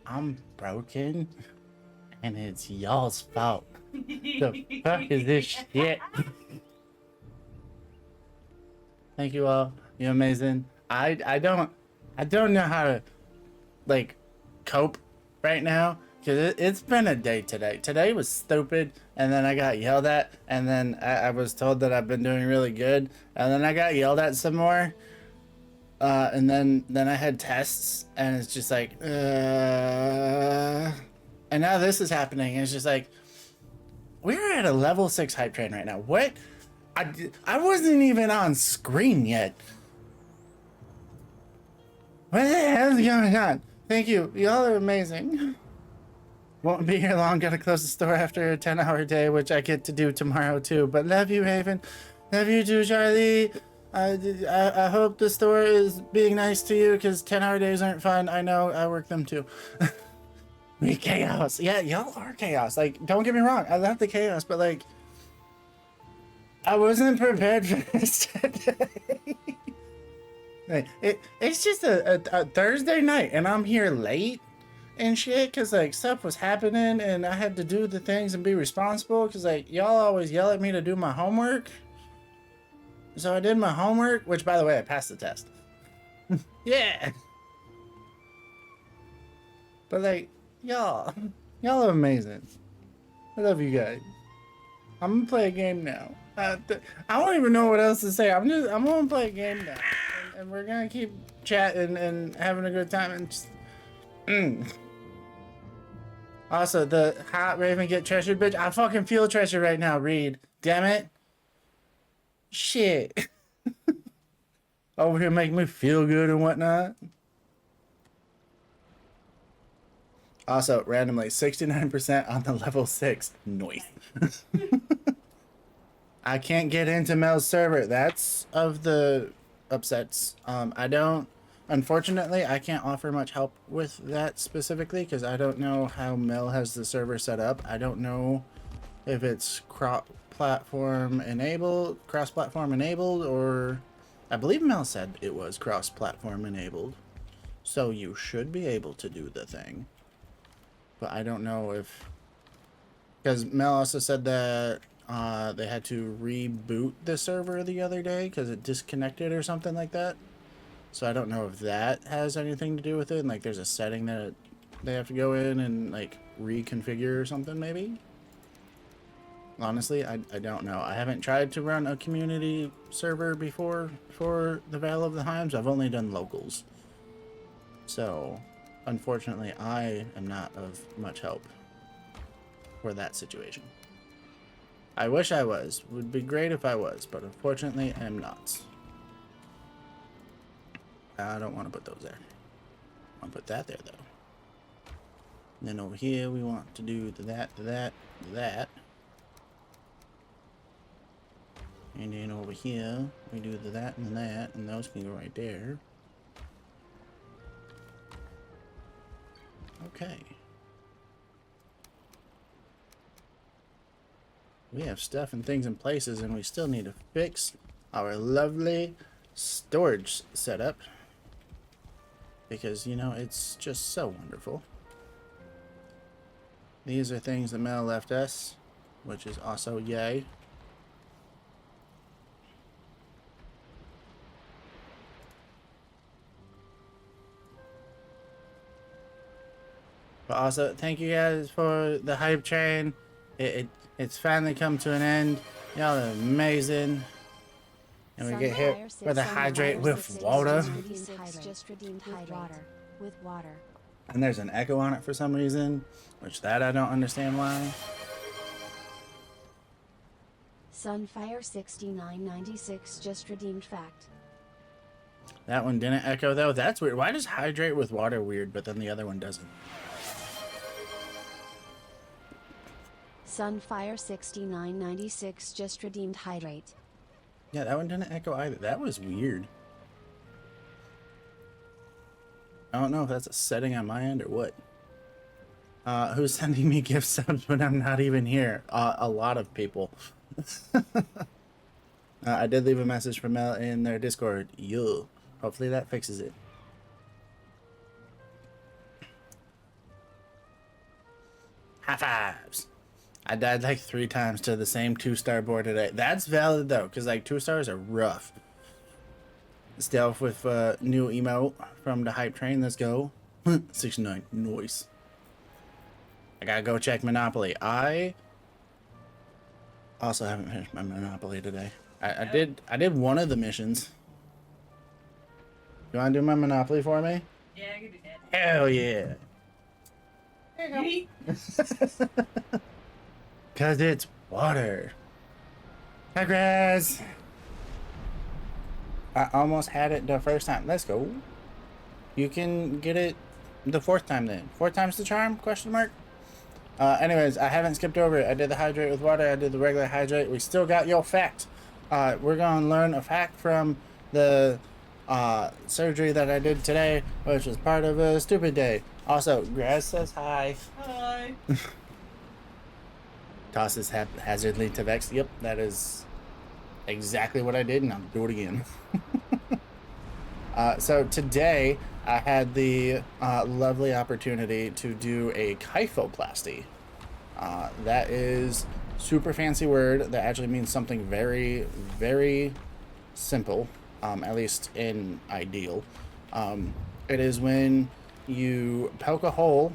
I'm broken, and it's y'all's fault. The fuck is this shit? Thank you all. You're amazing. I don't know how to like cope right now because it's been a day today. Today was stupid, and then I got yelled at, and then I was told that I've been doing really good, and then I got yelled at some more. And then I had tests, and it's just like, and now this is happening. And it's just like, we're at a level 6 hype train right now. What? I wasn't even on screen yet. What the hell's going on? Thank you. Y'all are amazing. Won't be here long. Gotta close the store after a 10-hour day, which I get to do tomorrow too. But love you, Raven. Love you too, Charlie. I hope the store is being nice to you, because 10-hour days aren't fun. I know, I work them too. We chaos. Yeah, y'all are chaos. Like, don't get me wrong. I love the chaos, but like, I wasn't prepared for this today. Like, it's just a Thursday night, and I'm here late and shit, because like stuff was happening, and I had to do the things and be responsible, because like y'all always yell at me to do my homework. So I did my homework, which by the way, I passed the test. Yeah. But like, y'all are amazing. I love you guys. I'm gonna play a game now. I don't even know what else to say. I'm gonna play a game now, and we're gonna keep chatting and having a good time, and just. Also, the hot Raven get treasured, bitch. I fucking feel treasured right now, Reed. Damn it. Shit. Over here making me feel good and whatnot. Also, randomly, 69% on the level 6. Noise. I can't get into Mel's server. That's of the upsets. Unfortunately, I can't offer much help with that specifically, because I don't know how Mel has the server set up. I don't know if it's cross-platform enabled, or I believe Mel said it was cross-platform enabled. So you should be able to do the thing. But I don't know if, because Mel also said that they had to reboot the server the other day because it disconnected or something like that. So I don't know if that has anything to do with it. And like, there's a setting that they have to go in and like reconfigure or something, maybe. Honestly, I don't know. I haven't tried to run a community server before for the Vale of the Heims. I've only done locals. So, unfortunately, I am not of much help for that situation. I wish I was. Would be great if I was, but unfortunately, I am not. I don't want to put those there. I want to put that there, though. And then over here, we want to do that. And then over here, we do that, and those can go right there. Okay. We have stuff and things in places, and we still need to fix our lovely storage setup. Because, you know, it's just so wonderful. These are things that Mel left us, which is also yay. But also, thank you guys for the hype train. It's finally come to an end. Y'all are amazing. And we get hit with a hydrate with water. And there's an echo on it for some reason, which that I don't understand why. Sunfire 6996 just redeemed fact. That one didn't echo though. That's weird. Why does hydrate with water weird, but then the other one doesn't? Sunfire 6996 just redeemed hydrate. Yeah, that one didn't echo either. That was weird. I don't know if that's a setting on my end or what. Who's sending me gift subs when I'm not even here? A lot of people. I did leave a message for Mel in their Discord. Yo. Hopefully that fixes it. High fives. I died like 3 times to the same 2-star board today. That's valid though, because like 2 stars are rough. Stealth with new emote from the hype train. Let's go. 69. Noise. I gotta go check Monopoly. I also haven't finished my Monopoly today. I did one of the missions. You wanna do my Monopoly for me? Yeah, I can do that. Hell yeah. There you go. Cause it's water. Hi, Graz. I almost had it the first time. Let's go. You can get it the 4th time then. 4th time's the charm? Question mark. Anyways, I haven't skipped over it. I did the hydrate with water. I did the regular hydrate. We still got your fact. We're gonna learn a fact from the surgery that I did today, which was part of a stupid day. Also, Graz says hi. Hi. Tosses haphazardly to Vex. Yep, that is exactly what I did, and I'll do it again. So today I had the lovely opportunity to do a kyphoplasty. That is super fancy word that actually means something very, very simple, at least in ideal. It is when you poke a hole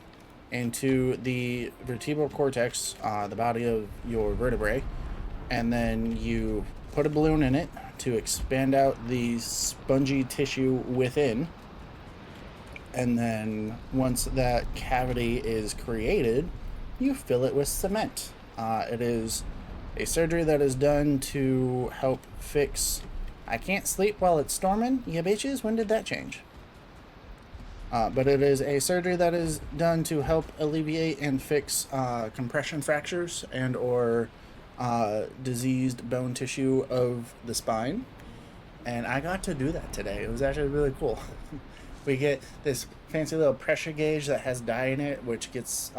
into the vertebral cortex, the body of your vertebrae, and then you put a balloon in it to expand out the spongy tissue within. And then once that cavity is created, you fill it with cement. It is a surgery that is done to help fix... I can't sleep while it's storming? Yeah, bitches, when did that change? But it is a surgery that is done to help alleviate and fix compression fractures and or diseased bone tissue of the spine. And I got to do that today. It was actually really cool. We get this fancy little pressure gauge that has dye in it, which gets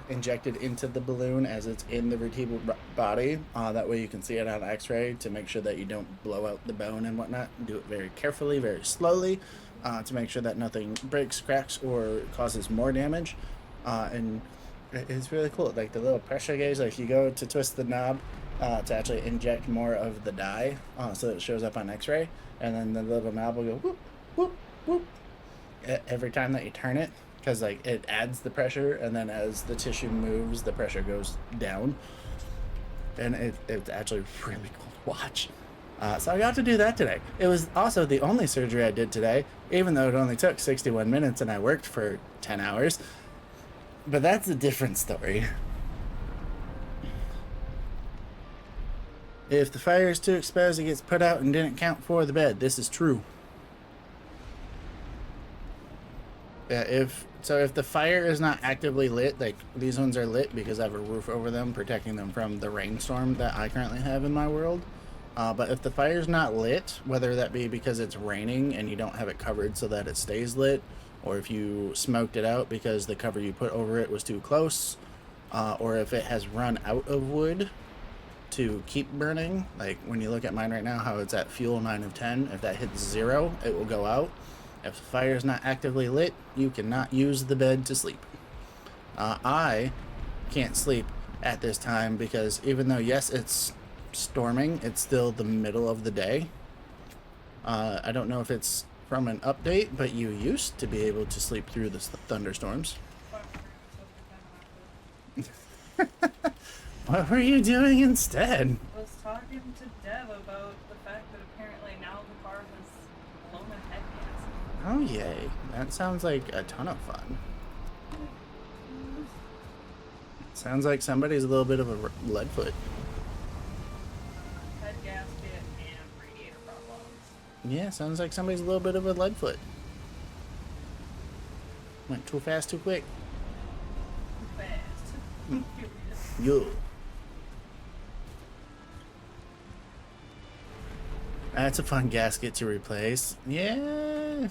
injected into the balloon as it's in the vertebral body. That way you can see it on x-ray to make sure that you don't blow out the bone and whatnot. Do it very carefully, very slowly, to make sure that nothing breaks, cracks, or causes more damage. And it's really cool. Like the little pressure gauge, like you go to twist the knob to actually inject more of the dye so that it shows up on x-ray. And then the little knob will go whoop, whoop, whoop. Every time that you turn it, because like it adds the pressure, and then as the tissue moves the pressure goes down, and it's actually really cool to watch. So I got to do that today. It was also the only surgery I did today, even though it only took 61 minutes and I worked for 10 hours, but that's a different story. If the fire is too exposed, it gets put out and didn't count for the bed. This is true. Yeah, if the fire is not actively lit, like these ones are lit because I have a roof over them protecting them from the rainstorm that I currently have in my world. But if the fire's not lit, whether that be because it's raining and you don't have it covered so that it stays lit, or if you smoked it out because the cover you put over it was too close, or if it has run out of wood to keep burning, like when you look at mine right now, how it's at fuel 9 of 10, if that hits 0, it will go out. If the fire is not actively lit, you cannot use the bed to sleep. I can't sleep at this time because even though, yes, it's storming, it's still the middle of the day. I don't know if it's from an update, but you used to be able to sleep through the thunderstorms. What were you doing instead? I was talking to Dev about the fact that apparently now the car has blown a head gas. Oh, yay. That sounds like a ton of fun. Sounds like somebody's a little bit of a lead foot. Head gasket and radiator problems. Yeah, sounds like somebody's a little bit of a lead foot. Went too fast, too quick. Too fast. Too furious. Yo. That's a fun gasket to replace. Yeah.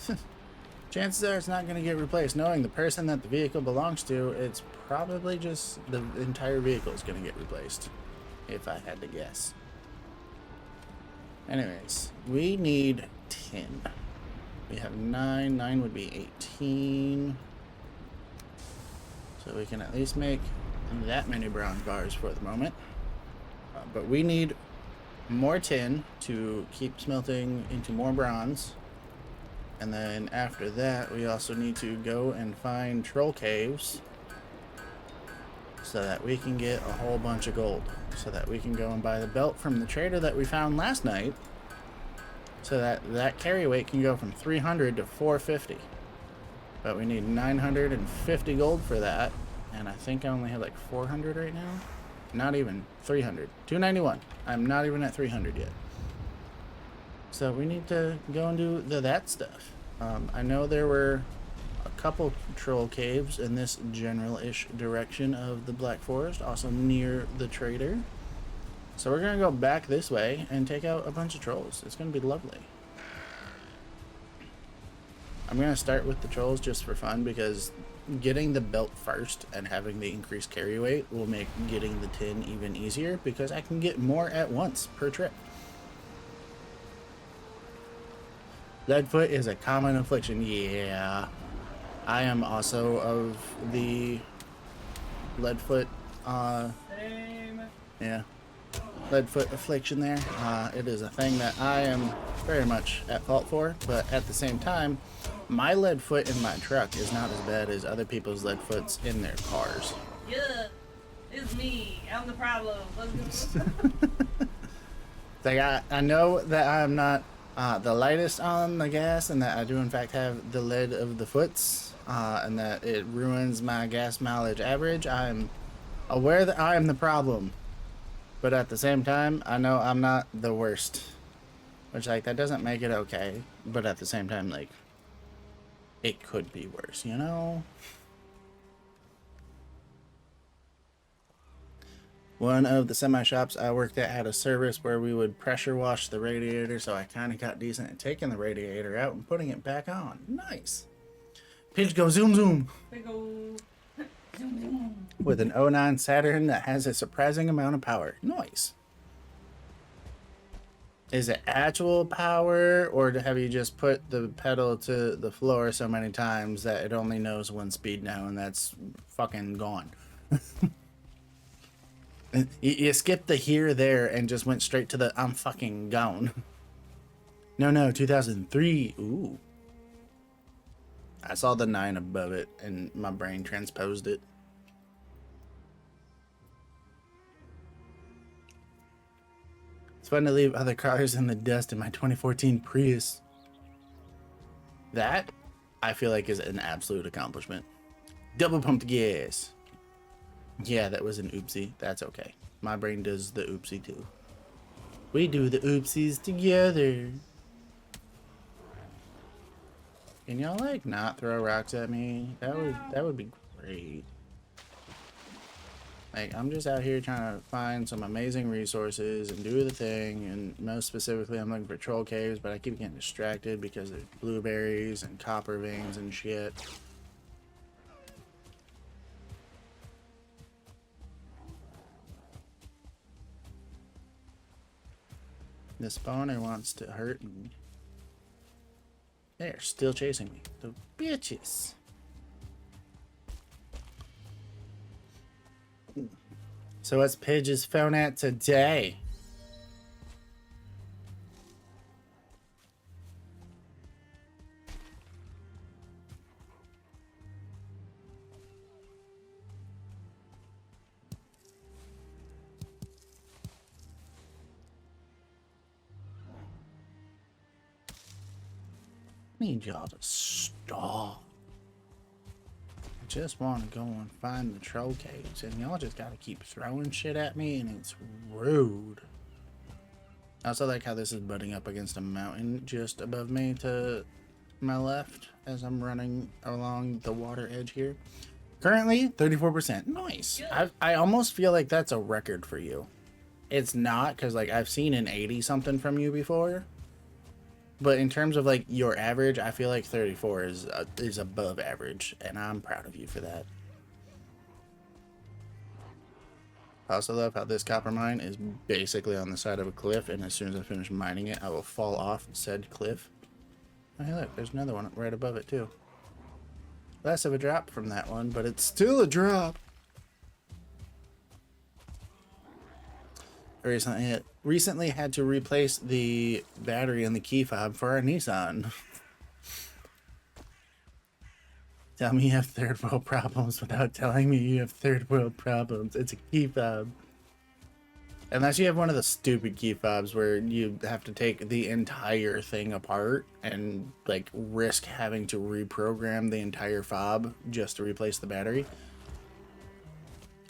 Chances are it's not going to get replaced. Knowing the person that the vehicle belongs to, it's probably just the entire vehicle is going to get replaced. If I had to guess. Anyways, we need 10. We have 9. 9 would be 18. So we can at least make that many bronze bars for the moment. But we need more tin to keep smelting into more bronze. And then after that, we also need to go and find troll caves so that we can get a whole bunch of gold. So that we can go and buy the belt from the trader that we found last night. So that carry weight can go from 300 to 450. But we need 950 gold for that. And I think I only have like 400 right now. Not even 300. 291. I'm not even at 300 yet. So we need to go and do that stuff. I know there were a couple troll caves in this general-ish direction of the Black Forest, also near the trader. So we're going to go back this way and take out a bunch of trolls. It's going to be lovely. I'm going to start with the trolls just for fun because getting the belt first and having the increased carry weight will make getting the tin even easier because I can get more at once per trip. Leadfoot is a common affliction. Yeah. I am also of the Leadfoot, Same. yeah, Leadfoot affliction there. It is a thing that I am very much at fault for, but at the same time, my Leadfoot in my truck is not as bad as other people's Leadfoots in their cars. Yeah, it's me. I'm the problem. Let's go. Like I know that I'm not the lightest on the gas, and that I do in fact have the lead of the foots, and that it ruins my gas mileage average. I'm aware that I am the problem, but at the same time, I know I'm not the worst. Which, like, that doesn't make it okay, but at the same time, like, it could be worse, you know? One of the semi-shops I worked at had a service where we would pressure wash the radiator, so I kind of got decent at taking the radiator out and putting it back on. Nice. Pidge go zoom zoom. Big ol' zoom zoom. With an '09 Saturn that has a surprising amount of power. Nice. Is it actual power, or have you just put the pedal to the floor so many times that it only knows one speed now, and that's fucking gone? You skipped the here, there, and just went straight to the I'm fucking gone. No, 2003. Ooh. I saw the 9 above it, and my brain transposed it. It's fun to leave other cars in the dust in my 2014 Prius. That, I feel like, is an absolute accomplishment. Double pumped gas. Yeah, that was an oopsie. That's okay. My brain does the oopsie too. We do the oopsies together. Can y'all like not throw rocks at me? That would be great. Like, I'm just out here trying to find some amazing resources and do the thing, and most specifically I'm looking for troll caves, but I keep getting distracted because there's blueberries and copper veins and shit. The spawner wants to hurt me. They're still chasing me. The bitches. So what's Pidge's phone at today? I need y'all to stop. I just want to go and find the troll caves, and y'all just gotta keep throwing shit at me, and it's rude. I also like how this is butting up against a mountain just above me to my left as I'm running along the water edge here. Currently, 34%. Nice. I almost feel like that's a record for you. It's not, because like I've seen an 80 something from you before. But in terms of like your average, I feel like 34 is above average, and I'm proud of you for that. I also love how this copper mine is basically on the side of a cliff, and as soon as I finish mining it, I will fall off said cliff. Oh, hey, look, there's another one right above it too. Less of a drop from that one, but it's still a drop. recently had to replace the battery in the key fob for our Nissan. Tell me you have third world problems without telling me you have third world problems. It's a key fob. Unless you have one of the stupid key fobs where you have to take the entire thing apart and like risk having to reprogram the entire fob just to replace the battery.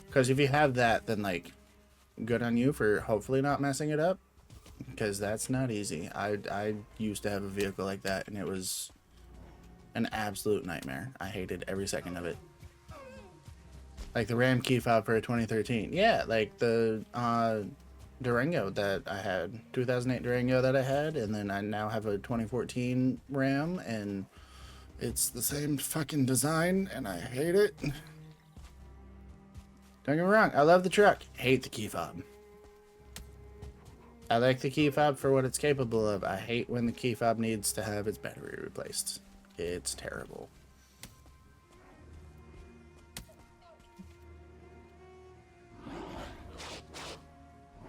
Because if you have that, then like good on you for hopefully not messing it up. Because that's not easy. I used to have a vehicle like that and it was an absolute nightmare. I hated every second of it. Like the RAM key fob for a 2013. Yeah, like the Durango that I had. 2008 Durango that I had. And then I now have a 2014 RAM. And it's the same fucking design. And I hate it. Don't get me wrong. I love the truck. Hate the key fob. I like the key fob for what it's capable of. I hate when the key fob needs to have its battery replaced. It's terrible.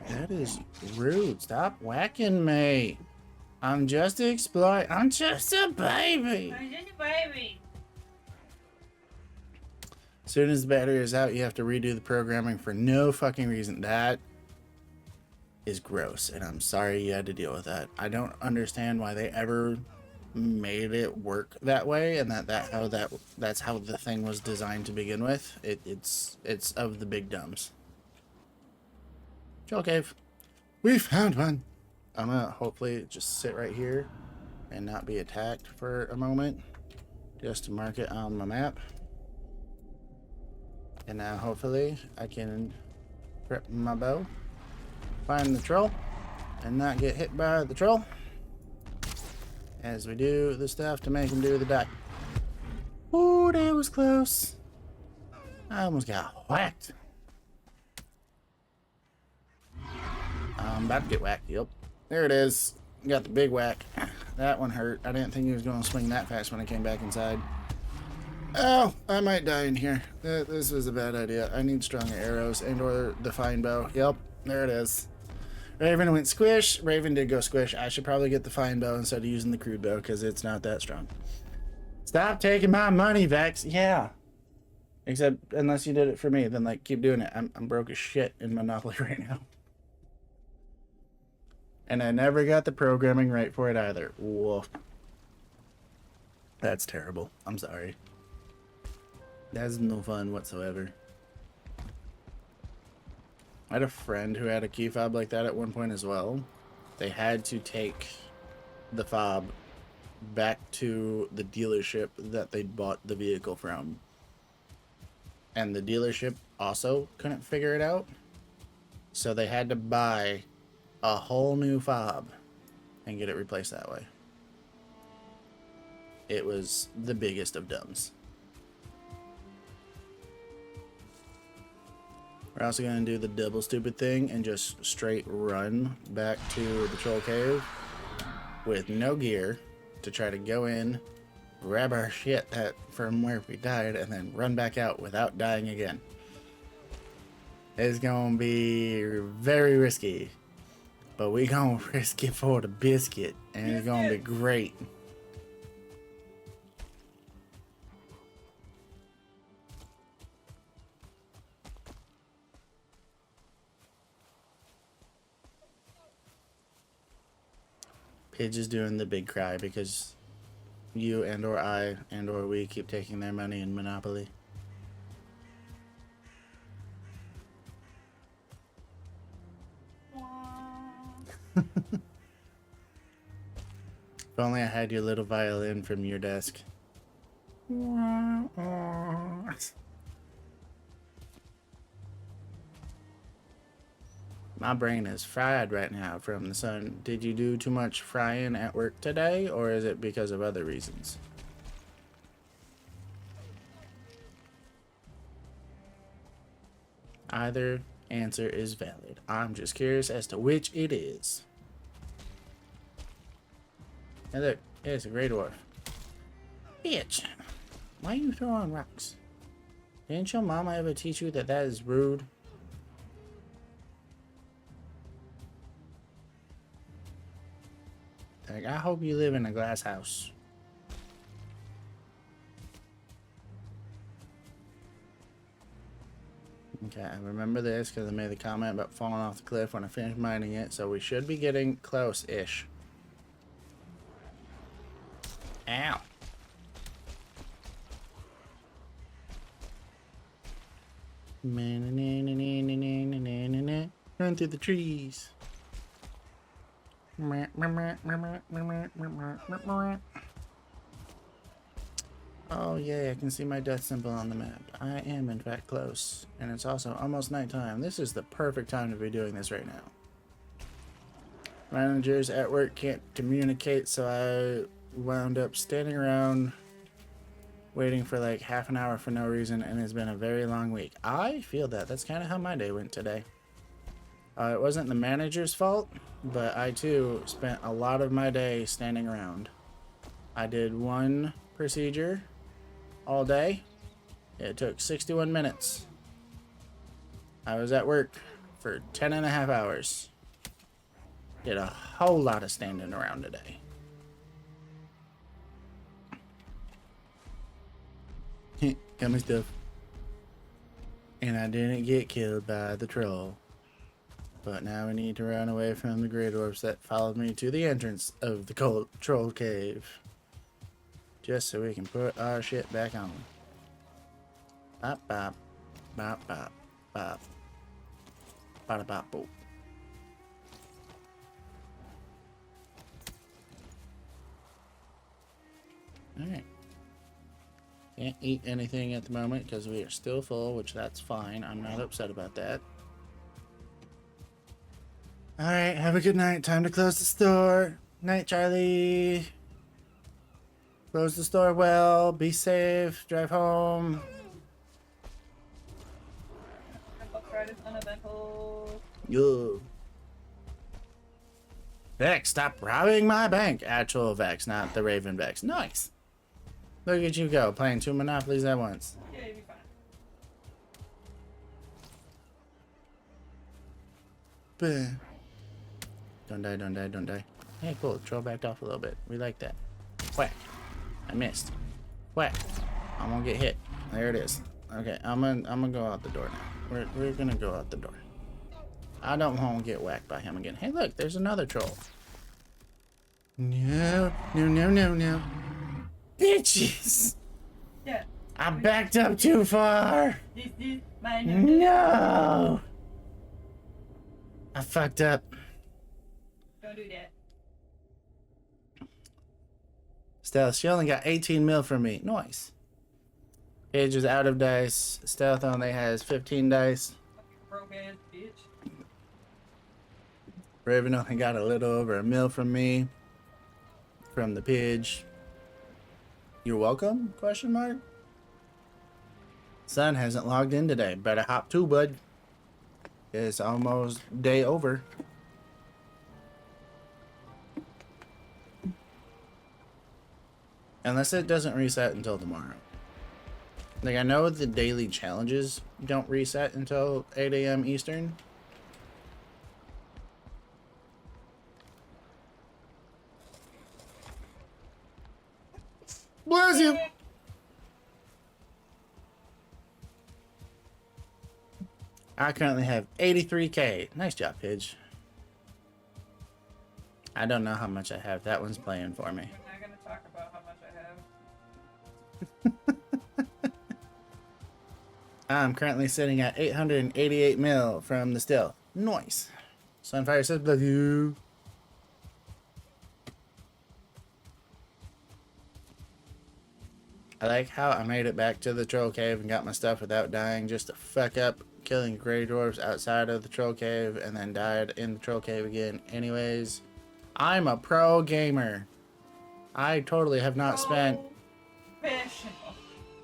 That is rude. Stop whacking me. I'm just exploring. I'm just a baby. I'm just a baby. As soon as the battery is out, you have to redo the programming for no fucking reason. That is gross, and I'm sorry you had to deal with that. I don't understand why they ever made it work that way, and that's how the thing was designed to begin with. It's of the big dumbs. Troll cave. We found one. I'm gonna hopefully just sit right here and not be attacked for a moment, just to mark it on my map. And now hopefully I can prep my bow, find the troll, and not get hit by the troll as we do the stuff to make him do the die. Oh, that was close. I almost got whacked. I'm about to get whacked. Yep. There it is. Got the big whack. That one hurt. I didn't think he was going to swing that fast when I came back inside. Oh, I might die in here. This was a bad idea. I need stronger arrows and or the fine bow. Yep. There it is. Raven went squish. Raven did go squish. I should probably get the fine bow instead of using the crude bow because it's not that strong. Stop taking my money, Vex. Yeah. Except unless you did it for me, then like keep doing it. I'm broke as shit in Monopoly right now. And I never got the programming right for it either. Woof. That's terrible. I'm sorry. That's no fun whatsoever. I had a friend who had a key fob like that at one point as well. They had to take the fob back to the dealership that they bought the vehicle from. And the dealership also couldn't figure it out. So they had to buy a whole new fob and get it replaced that way. It was the biggest of dumbs. We're also going to do the double stupid thing and just straight run back to the troll cave with no gear to try to go in, grab our shit from where we died, and then run back out without dying again. It's going to be very risky. But we gonna risk it for the biscuit, and it's gonna be great. Pidge is doing the big cry because you and or I and or we keep taking their money in Monopoly. If only I had your little violin from your desk. My brain is fried right now from the sun. Did you do too much frying at work today, or is it because of other reasons? Either answer is valid. I'm just curious as to which it is. Hey look, it's a grey dwarf. Bitch! Why are you throwing rocks? Didn't your mama ever teach you that is rude? Like, I hope you live in a glass house. Okay, I remember this because I made the comment about falling off the cliff when I finished mining it, so we should be getting close-ish. Ow. Run through the trees. Oh yeah, I can see my death symbol on the map. I am in fact close. And it's also almost nighttime. This is the perfect time to be doing this right now. Managers at work can't communicate, so I wound up standing around waiting for like half an hour for no reason, and it's been a very long week. I feel that. That's kind of how my day went today. It wasn't the manager's fault, but I too spent a lot of my day standing around. I did one procedure all day. It took 61 minutes. I was at work for 10.5 hours. Did a whole lot of standing around today. Got my stuff. And I didn't get killed by the troll. But now we need to run away from the Grey Dwarfs that followed me to the entrance of the cold troll cave. Just so we can put our shit back on. Bop bop. Bop bop. Bop. Bada bop boop. Alright. Can't eat anything at the moment because we are still full, which that's fine. I'm not upset about that. Alright, have a good night. Time to close the store. Night, Charlie. Close the store well. Be safe. Drive home. Fridays uneventful. Yo. Vex, stop robbing my bank. Actual Vex, not the Raven Vex. Nice. Look at you go, playing 2 Monopolies at once. Yeah, you'll be fine. Bah. Don't die, don't die, don't die. Hey, cool. Troll backed off a little bit. We like that. Whack. I missed. Whack. I'm gonna get hit. There it is. Okay, I'm gonna go out the door now. We're gonna go out the door. I don't want to get whacked by him again. Hey, look, there's another troll. No, no, no, no, no. Bitches! Yeah. I backed up too far. This is my No! I fucked up. Don't do that. Stealth, she only got 18 mil from me. Nice. Paige is out of dice. Stealth only has 15 dice. Broke ass bitch. Raven only got a little over a mil from me. From the Pidge. You're welcome? Question mark. Sun hasn't logged in today. Better hop too, bud. It's almost day over. Unless it doesn't reset until tomorrow. Like, I know the daily challenges don't reset until 8 a.m. Eastern. Bless you! I currently have 83k. Nice job, Pidge. I don't know how much I have. That one's playing for me. We're not gonna talk about how much I have. I'm currently sitting at 888 mil from the still. Nice. Sunfire says, bless you. I like how I made it back to the troll cave and got my stuff without dying, just to fuck up killing Grey Dwarfs outside of the troll cave and then died in the troll cave again. Anyways, I'm a pro gamer. I totally have not spent... Professional.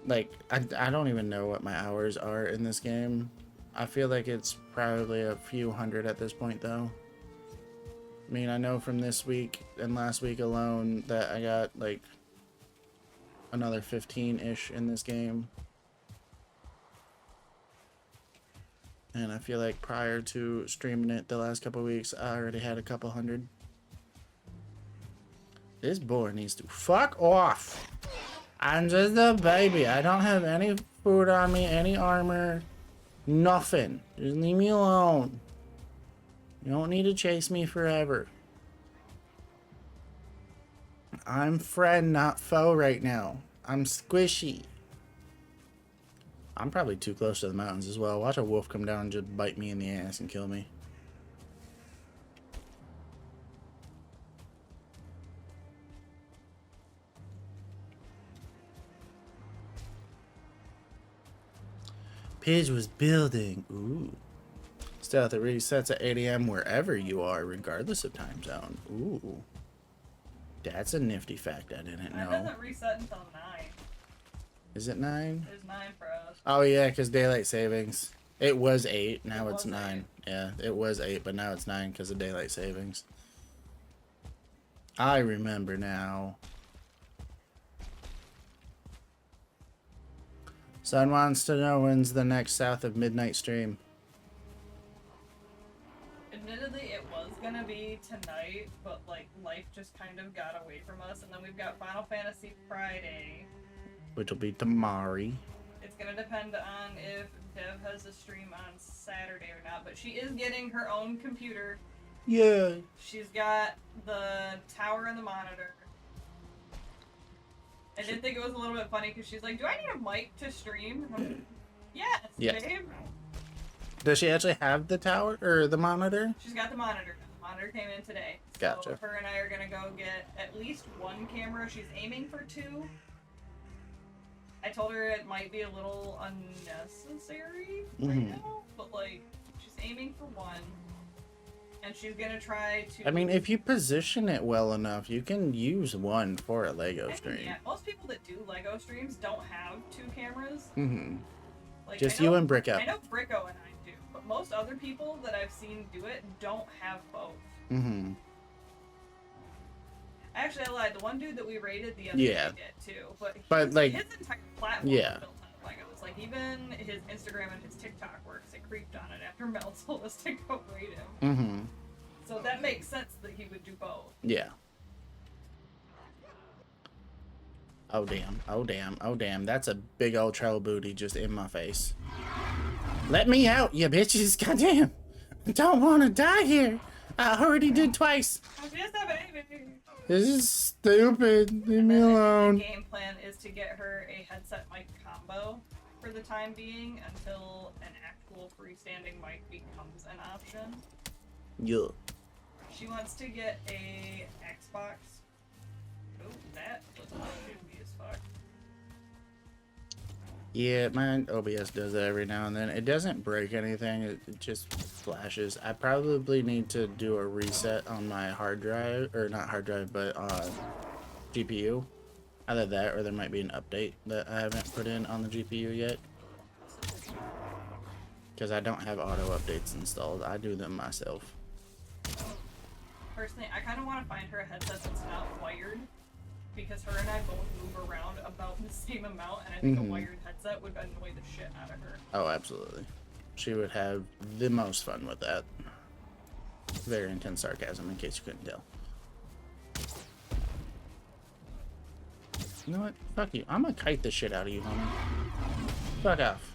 Like, I don't even know what my hours are in this game. I feel like it's probably a few hundred at this point, though. I mean, I know from this week and last week alone that I got, like, another 15-ish in this game. And I feel like prior to streaming it the last couple weeks, I already had a couple hundred. This boy needs to fuck off. I'm just a baby. I don't have any food on me, any armor, nothing. Just leave me alone. You don't need to chase me forever. I'm friend, not foe right now. I'm squishy. I'm probably too close to the mountains as well. Watch a wolf come down and just bite me in the ass and kill me. Pidge was building. Ooh. Stealth, it resets at 8 a.m. wherever you are, regardless of time zone. Ooh. That's a nifty fact I didn't know. It doesn't reset until 9. Is it 9? It's 9 for us. Oh, yeah, because daylight savings. It was 8, now It it's was 9. Yeah, it was 8, but now it's 9 because of daylight savings. I remember now. Son wants to know when's the next South of Midnight stream. Admittedly, it was gonna be tonight, but like life just kind of got away from us, and then we've got Final Fantasy Friday. Which will be tomorrow. It's gonna depend on if Dev has a stream on Saturday or not, but she is getting her own computer. Yeah. She's got the tower and the monitor. I did think it was a little bit funny because she's like, "Do I need a mic to stream?" I'm like, yes, babe. Does she actually have the tower or the monitor? She's got the monitor. The monitor came in today. So Gotcha. her and I are gonna go get at least one camera. She's aiming for 2. I told her it might be a little unnecessary right now, but like she's aiming for 1, and she's gonna try to. I mean, if you position it well enough, you can use one for a Lego stream. Yeah, most people that do Lego streams don't have 2 cameras. Mm-hmm. Like, Just I know, you and Bricko. I know Bricko and I do, but most other people that I've seen do it don't have both. Mm-hmm. Actually, I lied. The one dude that we raided the other day did too, but like, his entire platform was built on Legos. Like even his Instagram and his TikTok works, it creeped on it after Mel told us to go raid him. Mm-hmm. So that makes sense that he would do both. Yeah. Oh damn, oh damn, oh damn. That's a big old trail booty just in my face. Let me out, you bitches, goddamn. I don't want to die here. I already did twice. I'm just a baby. This is stupid. Leave me alone. The game plan is to get her a headset mic combo for the time being until an actual freestanding mic becomes an option. Yeah. She wants to get a Xbox. Oh, that was shitty as fuck. Yeah, my OBS does that every now and then. It doesn't break anything, it just flashes. I probably need to do a reset on my hard drive, or not hard drive, but GPU. Either that, or there might be an update that I haven't put in on the GPU yet. Because I don't have auto updates installed. I do them myself. Personally, I kind of want to find her a headset that's not wired, because her and I both move around about the same amount, and I think a wired headset would annoy the shit out of her. Oh, absolutely. She would have the most fun with that. Very intense sarcasm, in case you couldn't tell. You know what? Fuck you. I'm gonna kite the shit out of you, homie. Fuck off.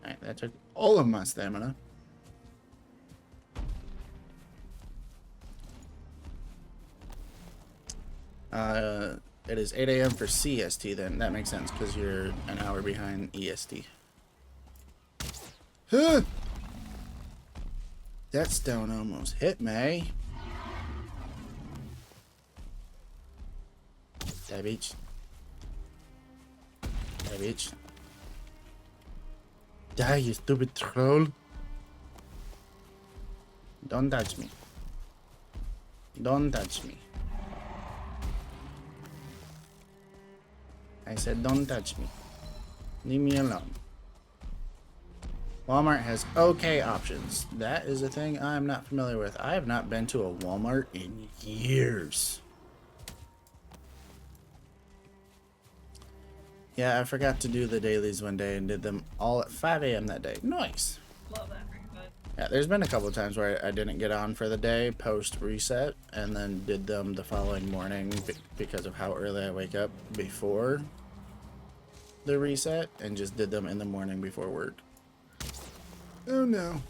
Alright, that took all of my stamina. It is 8 a.m. for CST then. That makes sense because you're an hour behind EST. Huh! That stone almost hit me. That bitch. That bitch. Die, you stupid troll. Don't touch me. Don't touch me. I said don't touch me. Leave me alone. Walmart has okay options. That is a thing I'm not familiar with. I have not been to a Walmart in years. Yeah, I forgot to do the dailies one day and did them all at 5 a.m. that day. Nice. Love that for you, bud. Yeah, there's been a couple of times where I didn't get on for the day post reset and then did them the following morning because of how early I wake up before the reset and just did them in the morning before work. Oh no.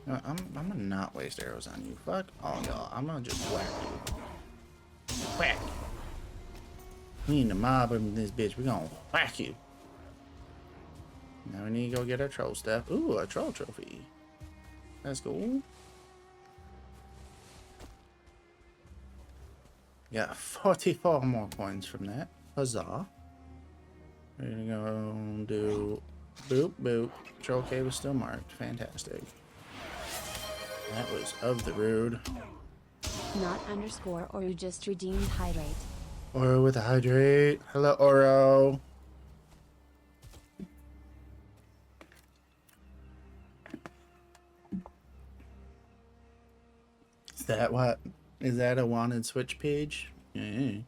No, I'm gonna not waste arrows on you. Fuck all y'all. I'm gonna just whack you. Whack. Me and the mob in this bitch, we gonna whack you. Now we need to go get our troll stuff. Ooh, a troll trophy. That's cool. Got 44 more coins from that. Huzzah. We're gonna go do boop boop. Troll cave is still marked. Fantastic. That was of the rude. Not underscore or you just redeemed hydrate. Oro with a hydrate. Hello, Oro. Is that what? Is that a wanted Switch page? Yeah.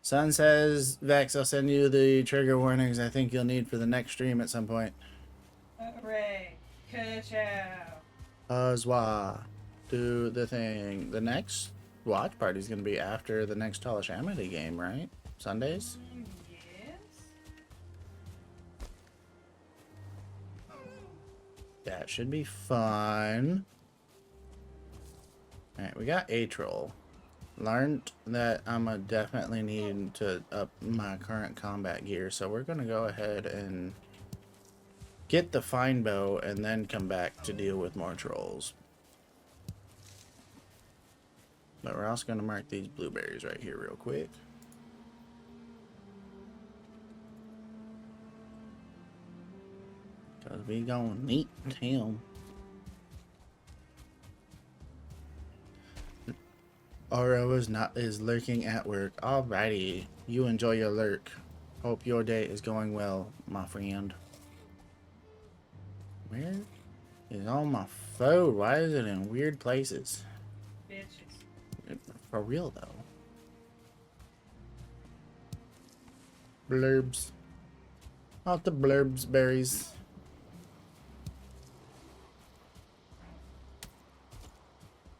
Sun says, Vex, I'll send you the trigger warnings I think you'll need for the next stream at some point. Hooray. Ka-chow. Huzzwa. Do the thing. The next watch party is going to be after the next Tallish Amity game, right? Sundays? Yes. That should be fun. Alright, we got a troll. Learned that I'm gonna definitely need to up my current combat gear, so we're gonna go ahead and get the fine bow and then come back to deal with more trolls. But we're also gonna mark these blueberries right here real quick. Cause we gonna need him. Oro is lurking at work. Alrighty. You enjoy your lurk. Hope your day is going well, my friend. Where is all my food? Why is it in weird places? Bitches. For real though. Blurbs. Out the blurbs berries.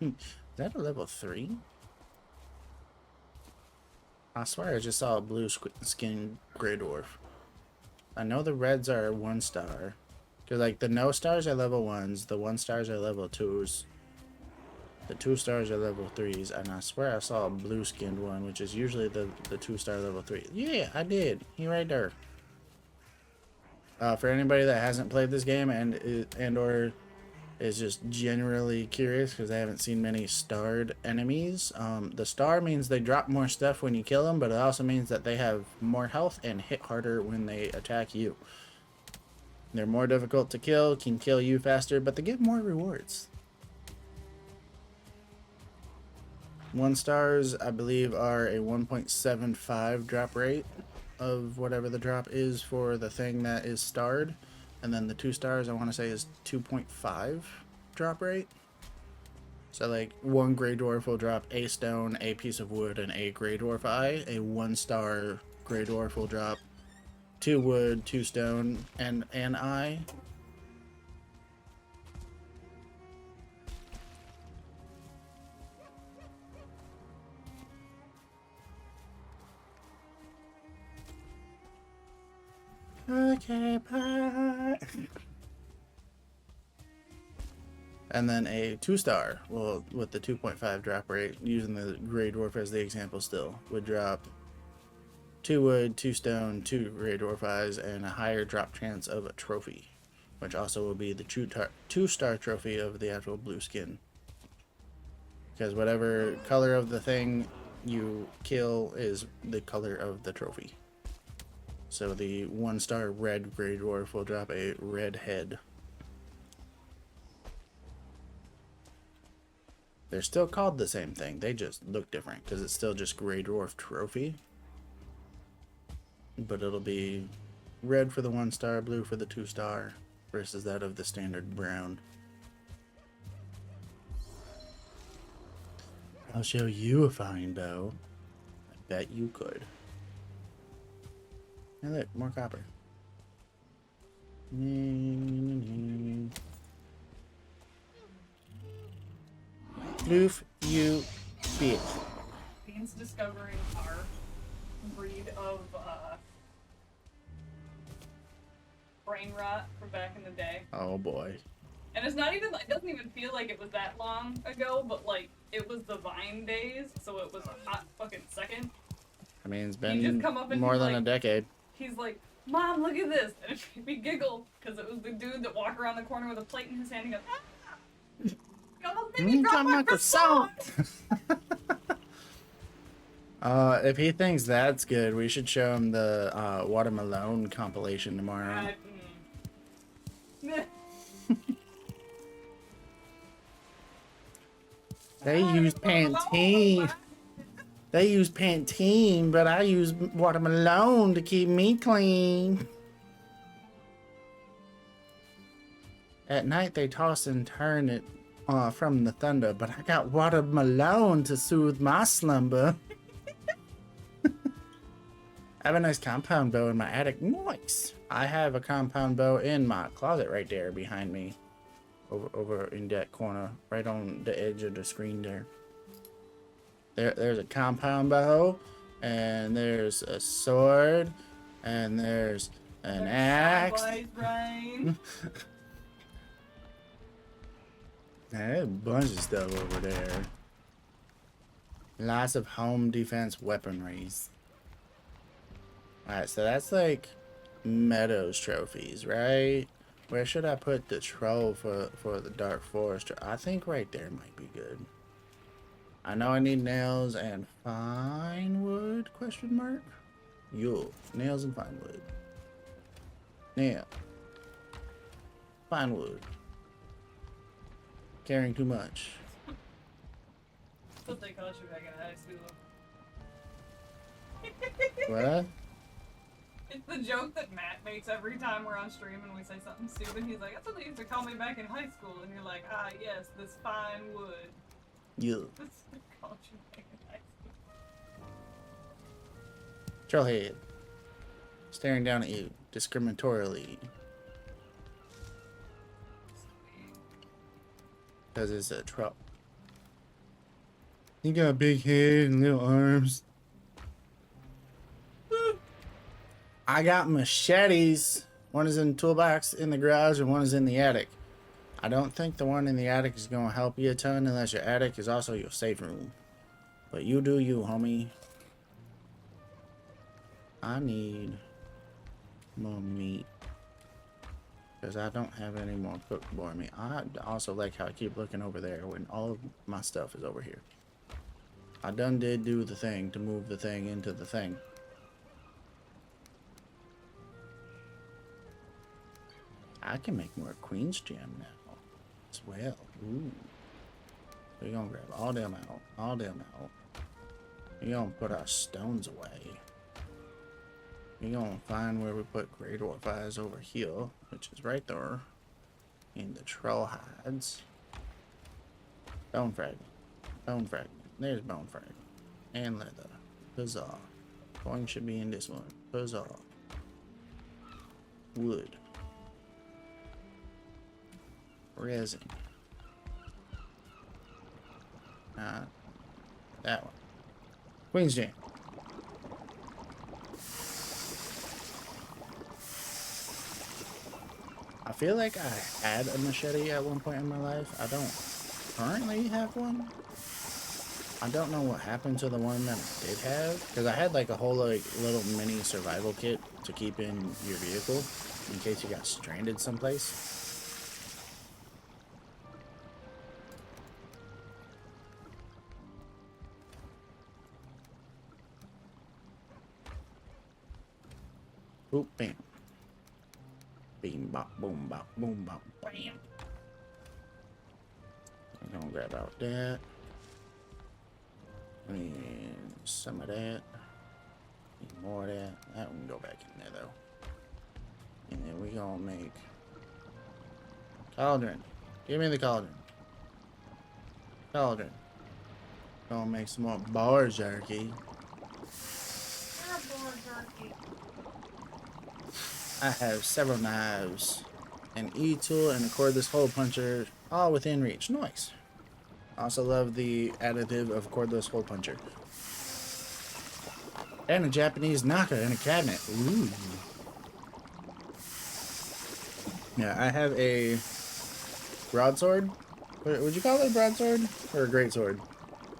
Is that a level 3? I swear I just saw a blue skin Grey Dwarf. I know the reds are 1 star. Cause like the no stars are level 1s, the 1 stars are level 2s. The 2 stars are level 3s, and I swear I saw a blue skinned one, which is usually the 2 star level 3. Yeah, I did. He right there. For anybody that hasn't played this game and or is just generally curious because I haven't seen many starred enemies. The star means they drop more stuff when you kill them, but it also means that they have more health and hit harder when they attack you. They're more difficult to kill, can kill you faster, but they give more rewards. 1 stars, I believe, are a 1.75 drop rate of whatever the drop is for the thing that is starred. And then the 2 stars, I want to say, is 2.5 drop rate. So, like, 1 Grey Dwarf will drop a stone, a piece of wood, and a Grey Dwarf eye. A 1 star Grey Dwarf will drop 2 wood, 2 stone, and an eye. Okay, bye. And then a 2 star, well, with the 2.5 drop rate, using the Grey Dwarf as the example still, would drop 2 wood, 2 stone, 2 Grey Dwarf eyes, and a higher drop chance of a trophy, which also will be the 2 star trophy of the actual blue skin. Because whatever color of the thing you kill is the color of the trophy. So the 1 star red Grey Dwarf will drop a red head. They're still called the same thing, they just look different because it's still just Grey Dwarf trophy. But it'll be red for the 1 star, blue for the 2 star, versus that of the standard brown. I'll show you a fine bow. bet you could. And look, more copper. Floof, you bitch. Beans discovering our breed of brain rot from back in the day. Oh boy. And it's not even, it doesn't even feel like it was that long ago, but like, it was the Vine days, so it was a hot fucking second. I mean, it's You just been come up and more he's than like- a decade. He's like, Mom, look at this! And it made me giggle, because it was the dude that walked around the corner with a plate in his hand and goes, ah! He almost made me drop my croissant! If he thinks that's good, we should show him the Watermelon compilation tomorrow. They use Pantene. They use Pantene, but I use Watermelon to keep me clean. At night they toss and turn it from the thunder, but I got Watermelon to soothe my slumber. I have a nice compound bow in my attic. Nice. I have a compound bow in my closet right there behind me. Over in that corner, right on the edge of the screen there. There's a compound bow, and there's a sword, and there's an axe. There's a bunch of stuff over there. Lots of home defense weaponries. Alright, so that's like Meadows trophies, right? Where should I put the troll for the Dark Forest? I think right there might be good. I know I need nails and fine wood, question mark? Yo, nails and fine wood. Nail. Fine wood. Carrying too much. That's what they called you back in high school. What? It's the joke that Matt makes every time we're on stream and we say something stupid. He's like, that's what they used to call me back in high school. And you're like, ah, yes, this fine wood. Yeah. That's what they called you back in high school. Trailhead. Staring down at you discriminatorily. Because it's a troll. You got a big head and little arms. I got machetes. One is in the toolbox in the garage and one is in the attic. I don't think the one in the attic is going to help you a ton unless your attic is also your safe room. But you do you, homie. I need more meat. Because I don't have any more cooked boar meat. I also like how I keep looking over there when all of my stuff is over here. I done did do the thing to move the thing into the thing. I can make more Queen's Gem now as well. Ooh. We're gonna grab all them out. All them out. We're gonna put our stones away. We're gonna find where we put Great Orphies over here, which is right there. In the troll hides. Bone fragment. Bone fragment. There's bone fragment. And leather. Huzzah. Coin should be in this one. Huzzah. Wood. Resin. That one. Queen's Jam. I feel like I had a machete at one point in my life. I don't currently have one. I don't know what happened to the one that I did have. Because I had like a whole like little mini survival kit to keep in your vehicle in case you got stranded someplace. Boop, bam. Beam, bop, boom, bop, boom, bop, bam. I'm gonna grab out that. And some of that. Need more of that. That one can go back in there though. And then we gonna make cauldron. Give me the cauldron. Cauldron. Gonna make some more bar jerky. quirky. I have several knives, an E-tool, and a cordless hole puncher, all within reach. Nice. I also love the additive of cordless hole puncher. And a Japanese knocker in a cabinet. Ooh. Yeah, I have a broadsword. Would you call it a broadsword? Or a greatsword?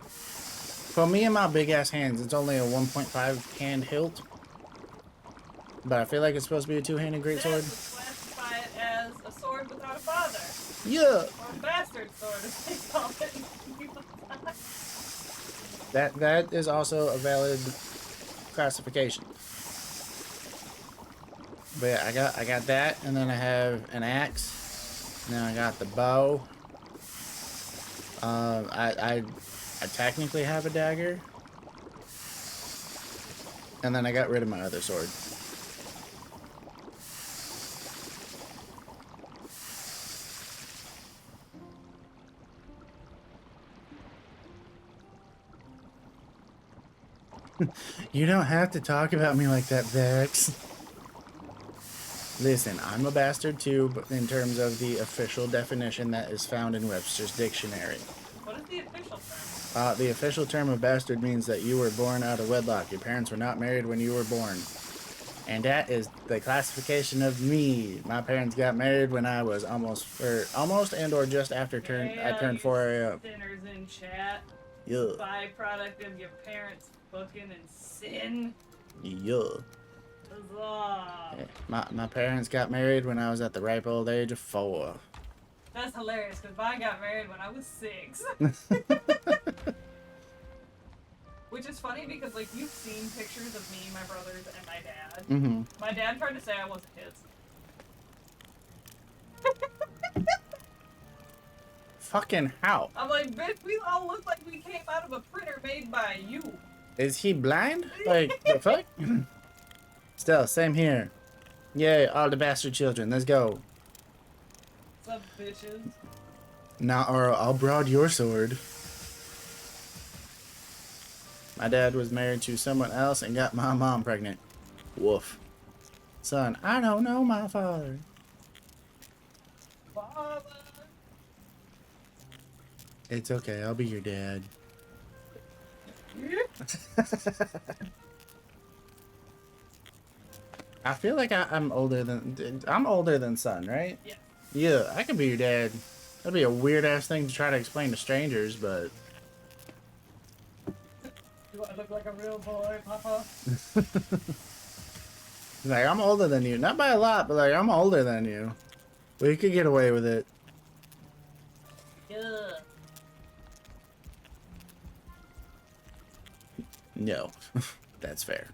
For me and my big ass hands, it's only a 1.5 hand hilt. But I feel like it's supposed to be a two-handed This greatsword. would classify it as a sword without a father. Yeah! Or a bastard sword, as they call it. That is also a valid classification. But yeah, I got that, and then I have an axe. And then I got the bow. I technically have a dagger. And then I got rid of my other sword. You don't have to talk about me like that, Vex. Listen, I'm a bastard too, but in terms of the official definition that is found in Webster's dictionary. What is the official term? The official term of bastard means that you were born out of wedlock. Your parents were not married when you were born. And that is the classification of me. My parents got married when I was almost and or just after I turned 4 up. Sinners in chat. Yeah. Byproduct of your parents fucking in sin. Yeah. Huzzah. My parents got married when I was at the ripe old age of 4. That's hilarious, because I got married when I was 6. Which is funny because, like, you've seen pictures of me, my brothers, and my dad. Mm-hmm. My dad tried to say I wasn't his. Fucking how? I'm like, bitch, we all look like we came out of a printer made by you. Is he blind? Like, the fuck? Still, same here. Yay, all the bastard children. Let's go. What's up, bitches? Now, or I'll broad your sword. My dad was married to someone else and got my mom pregnant. Woof. Son, I don't know my father. Father. It's okay, I'll be your dad. I feel like I'm older than son, right? Yeah. Yeah, I could be your dad. That'd be a weird ass thing to try to explain to strangers, but Do I look like a real boy, Papa? like, I'm older than you. Not by a lot, but like, I'm older than you. We could get away with it. Yeah. No. That's fair.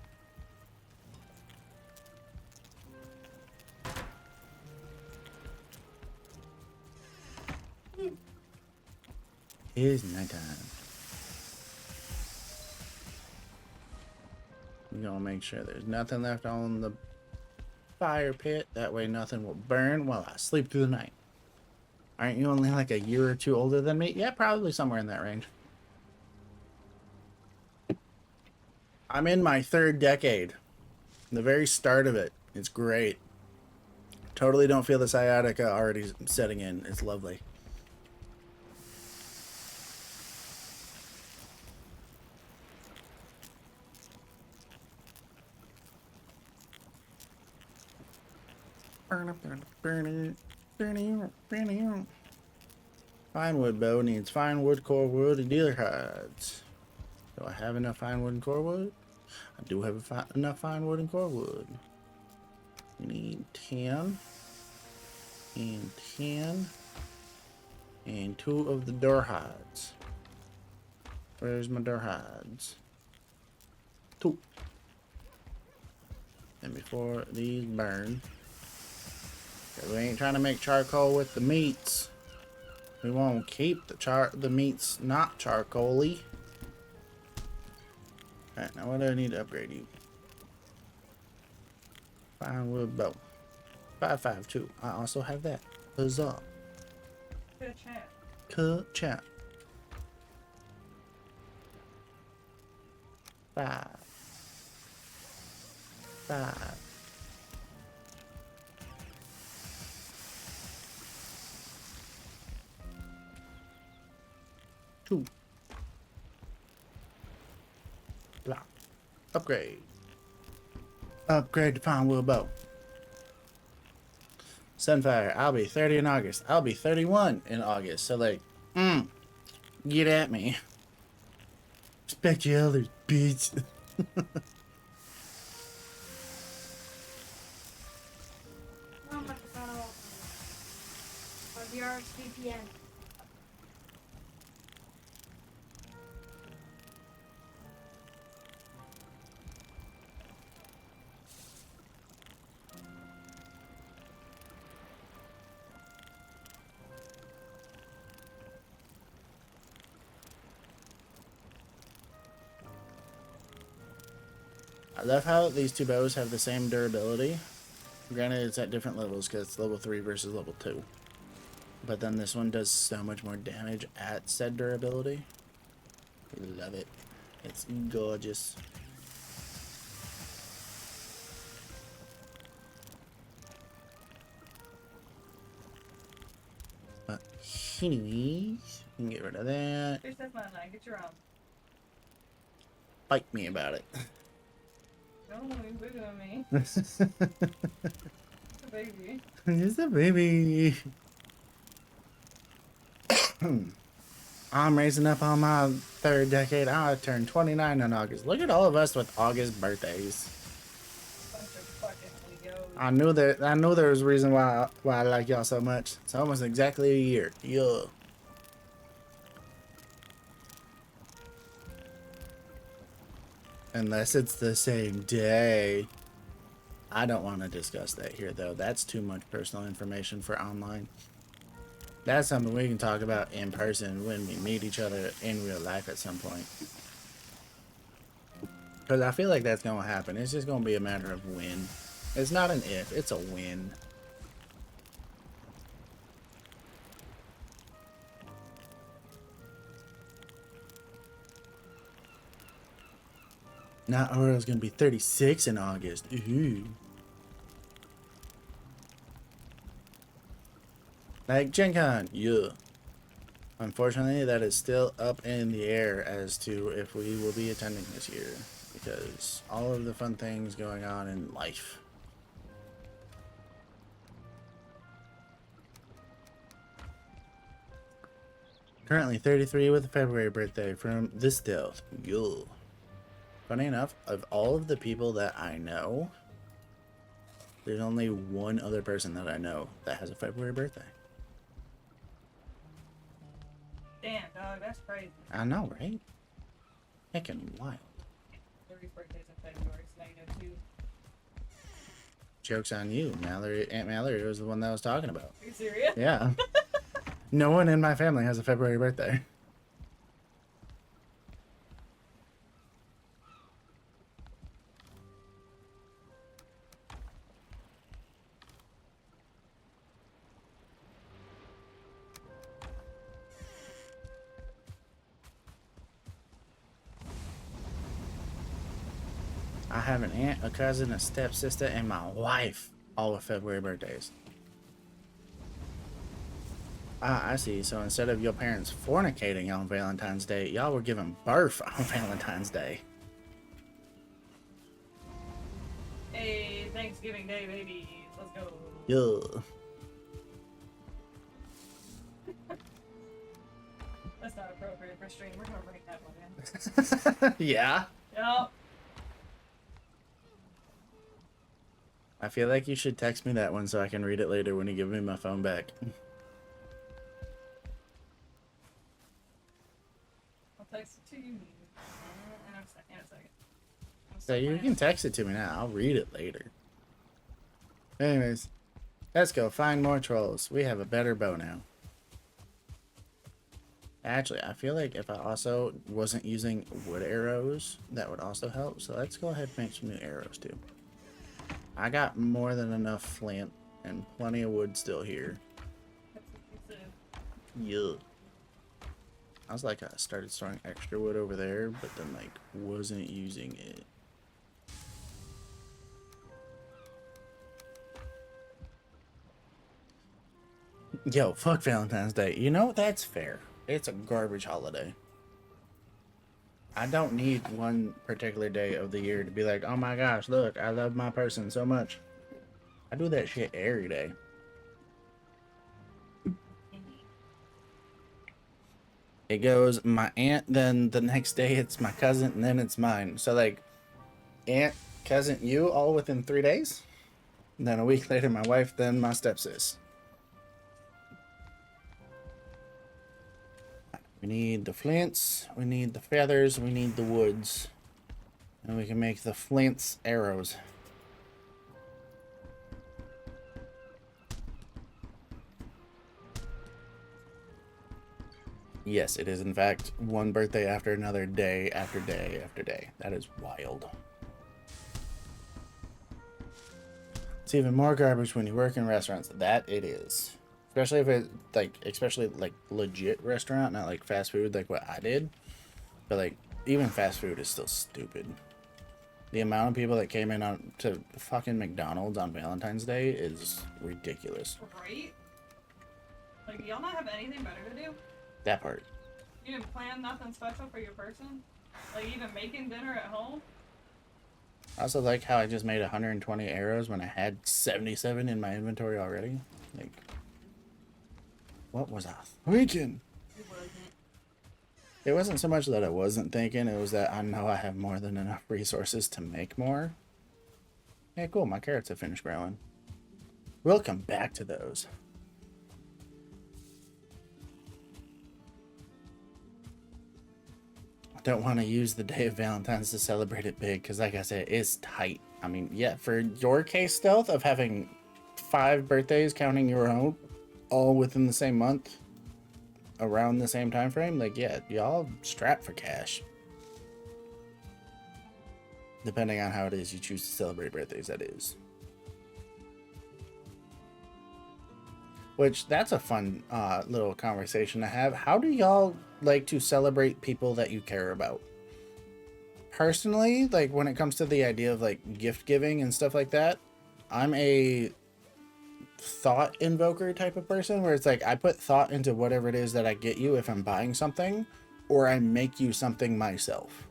It's nighttime. We're gonna make sure there's nothing left on the fire pit. That way nothing will burn while I sleep through the night. Aren't you only like a year or two older than me? Yeah, probably somewhere in that range. I'm in my 3rd decade. The very start of it. It's great. Totally don't feel the sciatica already setting in. It's lovely. Fine wood bow needs fine wood, core wood, and dealer hides. Do I have enough fine wood and core wood? I do have enough fine wood and core wood. We need 10 and 10 and 2 of the door hides. Where's my door hides? 2. And before these burn, 'cause we ain't trying to make charcoal with the meats. We won't keep the meats not charcoaly. Alright, now what do I need to upgrade you? Fine wood bow. 552. I also have that. Huzzah. Good chat. Ka-chat. 5. 5. Two. Block. Upgrade. Upgrade to Pine Wheel Bow. Sunfire, I'll be 30 in August. I'll be 31 in August. So, like, get at me. Respect your elders, bitch. How much about your VPN? I love how these two bows have the same durability. Granted, it's at different levels because it's level 3 versus level 2. But then this one does so much more damage at said durability. Love it. It's gorgeous. But anyways, we can get rid of that. Here's that man, get your own. Fight me about it. No, he's bigger than me. It's a baby. It's a baby. I'm raising up on my 3rd decade. I turned 29 in August. Look at all of us with August birthdays. Bunch of fucking Leos. I knew there was a reason why I like y'all so much. It's almost exactly a year. Yeah. Unless it's the same day. I don't want to discuss that here though. That's too much personal information for online. That's something we can talk about in person when we meet each other in real life at some point. Because I feel like that's going to happen. It's just going to be a matter of when. It's not an if, it's a when. Now Aurora's going to be 36 in August. Ooh. Like Gen Con, yeah. Unfortunately, that is still up in the air as to if we will be attending this year. Because all of the fun things going on in life. Currently 33 with a February birthday from this stealth. Yo. Funny enough, of all of the people that I know, there's only one other person that I know that has a February birthday. Damn, dog, that's crazy. I know, right? Heckin' wild. Larry's birthday's in February, so now you know too. Joke's on you. Mallory, Aunt Mallory was the one that I was talking about. Are you serious? Yeah. No one in my family has a February birthday. I have an aunt, a cousin, a stepsister, and my wife, all with February birthdays. Ah, I see. So instead of your parents fornicating on Valentine's Day, y'all were giving birth on Valentine's Day. Hey, Thanksgiving Day, baby. Let's go. Yeah. That's not appropriate for stream. We're gonna bring that one in. Yeah. Yep. I feel like you should text me that one so I can read it later when you give me my phone back. I'll text it to you. In a second. I'm So still you playing. can text it to me now. I'll read it later. Anyways, let's go find more trolls. We have a better bow now. Actually, I feel like if I also wasn't using wood arrows, that would also help. So let's go ahead and make some new arrows too. I got more than enough flint and plenty of wood still here. That's what you said. Yeah. I was like, I started storing extra wood over there, but then like wasn't using it. Yo, fuck Valentine's Day. You know, that's fair. It's a garbage holiday. I don't need one particular day of the year to be like, oh my gosh, look, I love my person so much. I do that shit every day. It goes my aunt, then the next day it's my cousin, and then it's mine. So, like, aunt, cousin, you all within 3 days. And then a week later, my wife, then my stepsis. We need the flints, we need the feathers, we need the woods. And we can make the flints arrows. Yes, it is in fact one birthday after another, day after day after day. That is wild. It's even more garbage when you work in restaurants. That it is. Especially if it especially legit restaurant, not like fast food like what I did. But like even fast food is still stupid. The amount of people that came in on to fucking McDonald's on Valentine's Day is ridiculous. Right? Like, do y'all not have anything better to do? That part. You didn't plan nothing special for your person? Like, even making dinner at home? I also like how I just made 120 arrows when I had 77 in my inventory already. Like, what was I thinking? It wasn't. It wasn't so much that I wasn't thinking, it was that I know I have more than enough resources to make more. Hey, cool, my carrots have finished growing. We'll come back to those. I don't want to use the day of Valentine's to celebrate it big, because like I said, it's tight. I mean, yeah, for your case, Stealth, of having 5 birthdays, counting your own, all within the same month, around the same time frame, like, yeah, y'all strapped for cash. Depending on how it is you choose to celebrate birthdays, that is. Which, that's a fun little conversation to have. How do y'all like to celebrate people that you care about? Personally, like, when it comes to the idea of, like, gift giving and stuff like that, I'm a thought invoker type of person, where it's like, I put thought into whatever it is that I get you if I'm buying something, or I make you something myself.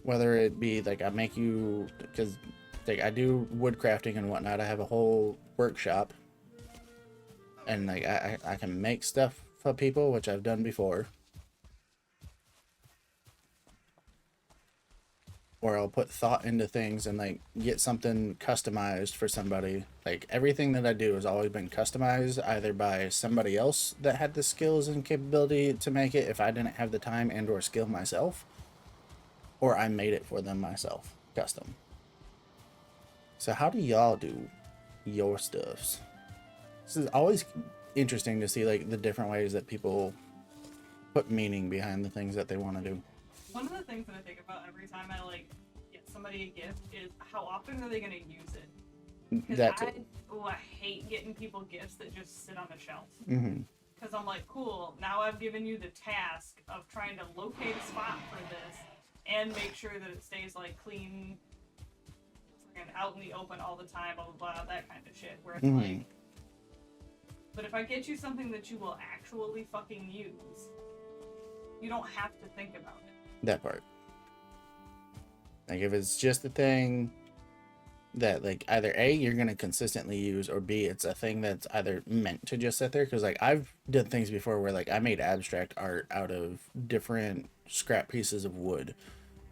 Whether it be, like, I make you, because, like, I do wood crafting and whatnot. I have a whole workshop. And like I can make stuff for people, which I've done before. Or I'll put thought into things and like get something customized for somebody. Like everything that I do has always been customized either by somebody else that had the skills and capability to make it if I didn't have the time and or skill myself. Or I made it for them myself, custom. So how do y'all do your stuffs? This is always interesting to see like the different ways that people put meaning behind the things that they want to do. One of the things that I think about every time I like get somebody a gift is how often are they going to use it? Because I hate getting people gifts that just sit on the shelf. Because I'm like, cool, now I've given you the task of trying to locate a spot for this and make sure that it stays like clean and out in the open all the time, blah blah blah, that kind of shit. Where it's like, but if I get you something that you will actually fucking use, you don't have to think about it. That part. Like if it's just a thing that like either A, you're going to consistently use, or B, it's a thing that's either meant to just sit there. Because like I've done things before where like I made abstract art out of different scrap pieces of wood.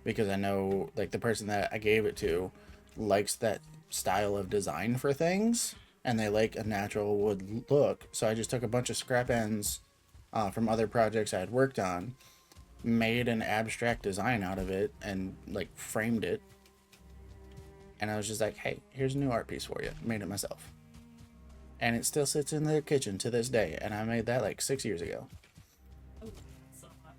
Because I know like the person that I gave it to likes that style of design for things. And they like a natural wood look. So I just took a bunch of scrap ends from other projects I had worked on, made an abstract design out of it, and like framed it. And I was just like, hey, here's a new art piece for you. Made it myself. And it still sits in their kitchen to this day. And I made that like 6 years ago. Oh, so much.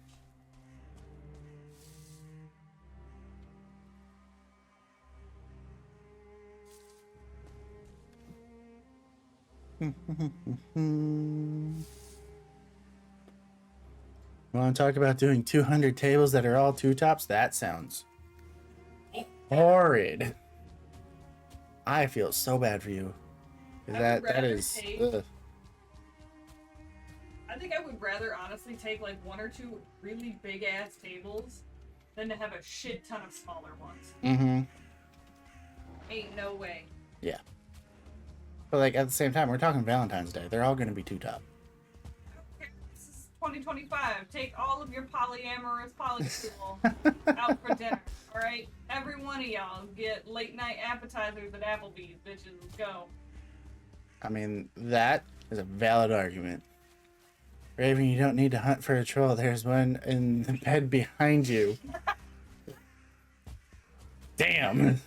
Want to talk about doing 200 tables that are all 2-tops? That sounds horrid. I feel so bad for you. That is. Ugh. I think I would rather honestly take like 1 or 2 really big ass tables than to have a shit ton of smaller ones. Mm-hmm. Ain't no way. Yeah. But like at the same time, we're talking Valentine's Day. They're all gonna be 2 top. This is 2025. Take all of your polyamorous polystool out for dinner. All right, every one of y'all get late night appetizers at Applebee's. Bitches, let's go. I mean, that is a valid argument. Raven, you don't need to hunt for a troll. There's one in the bed behind you. Damn.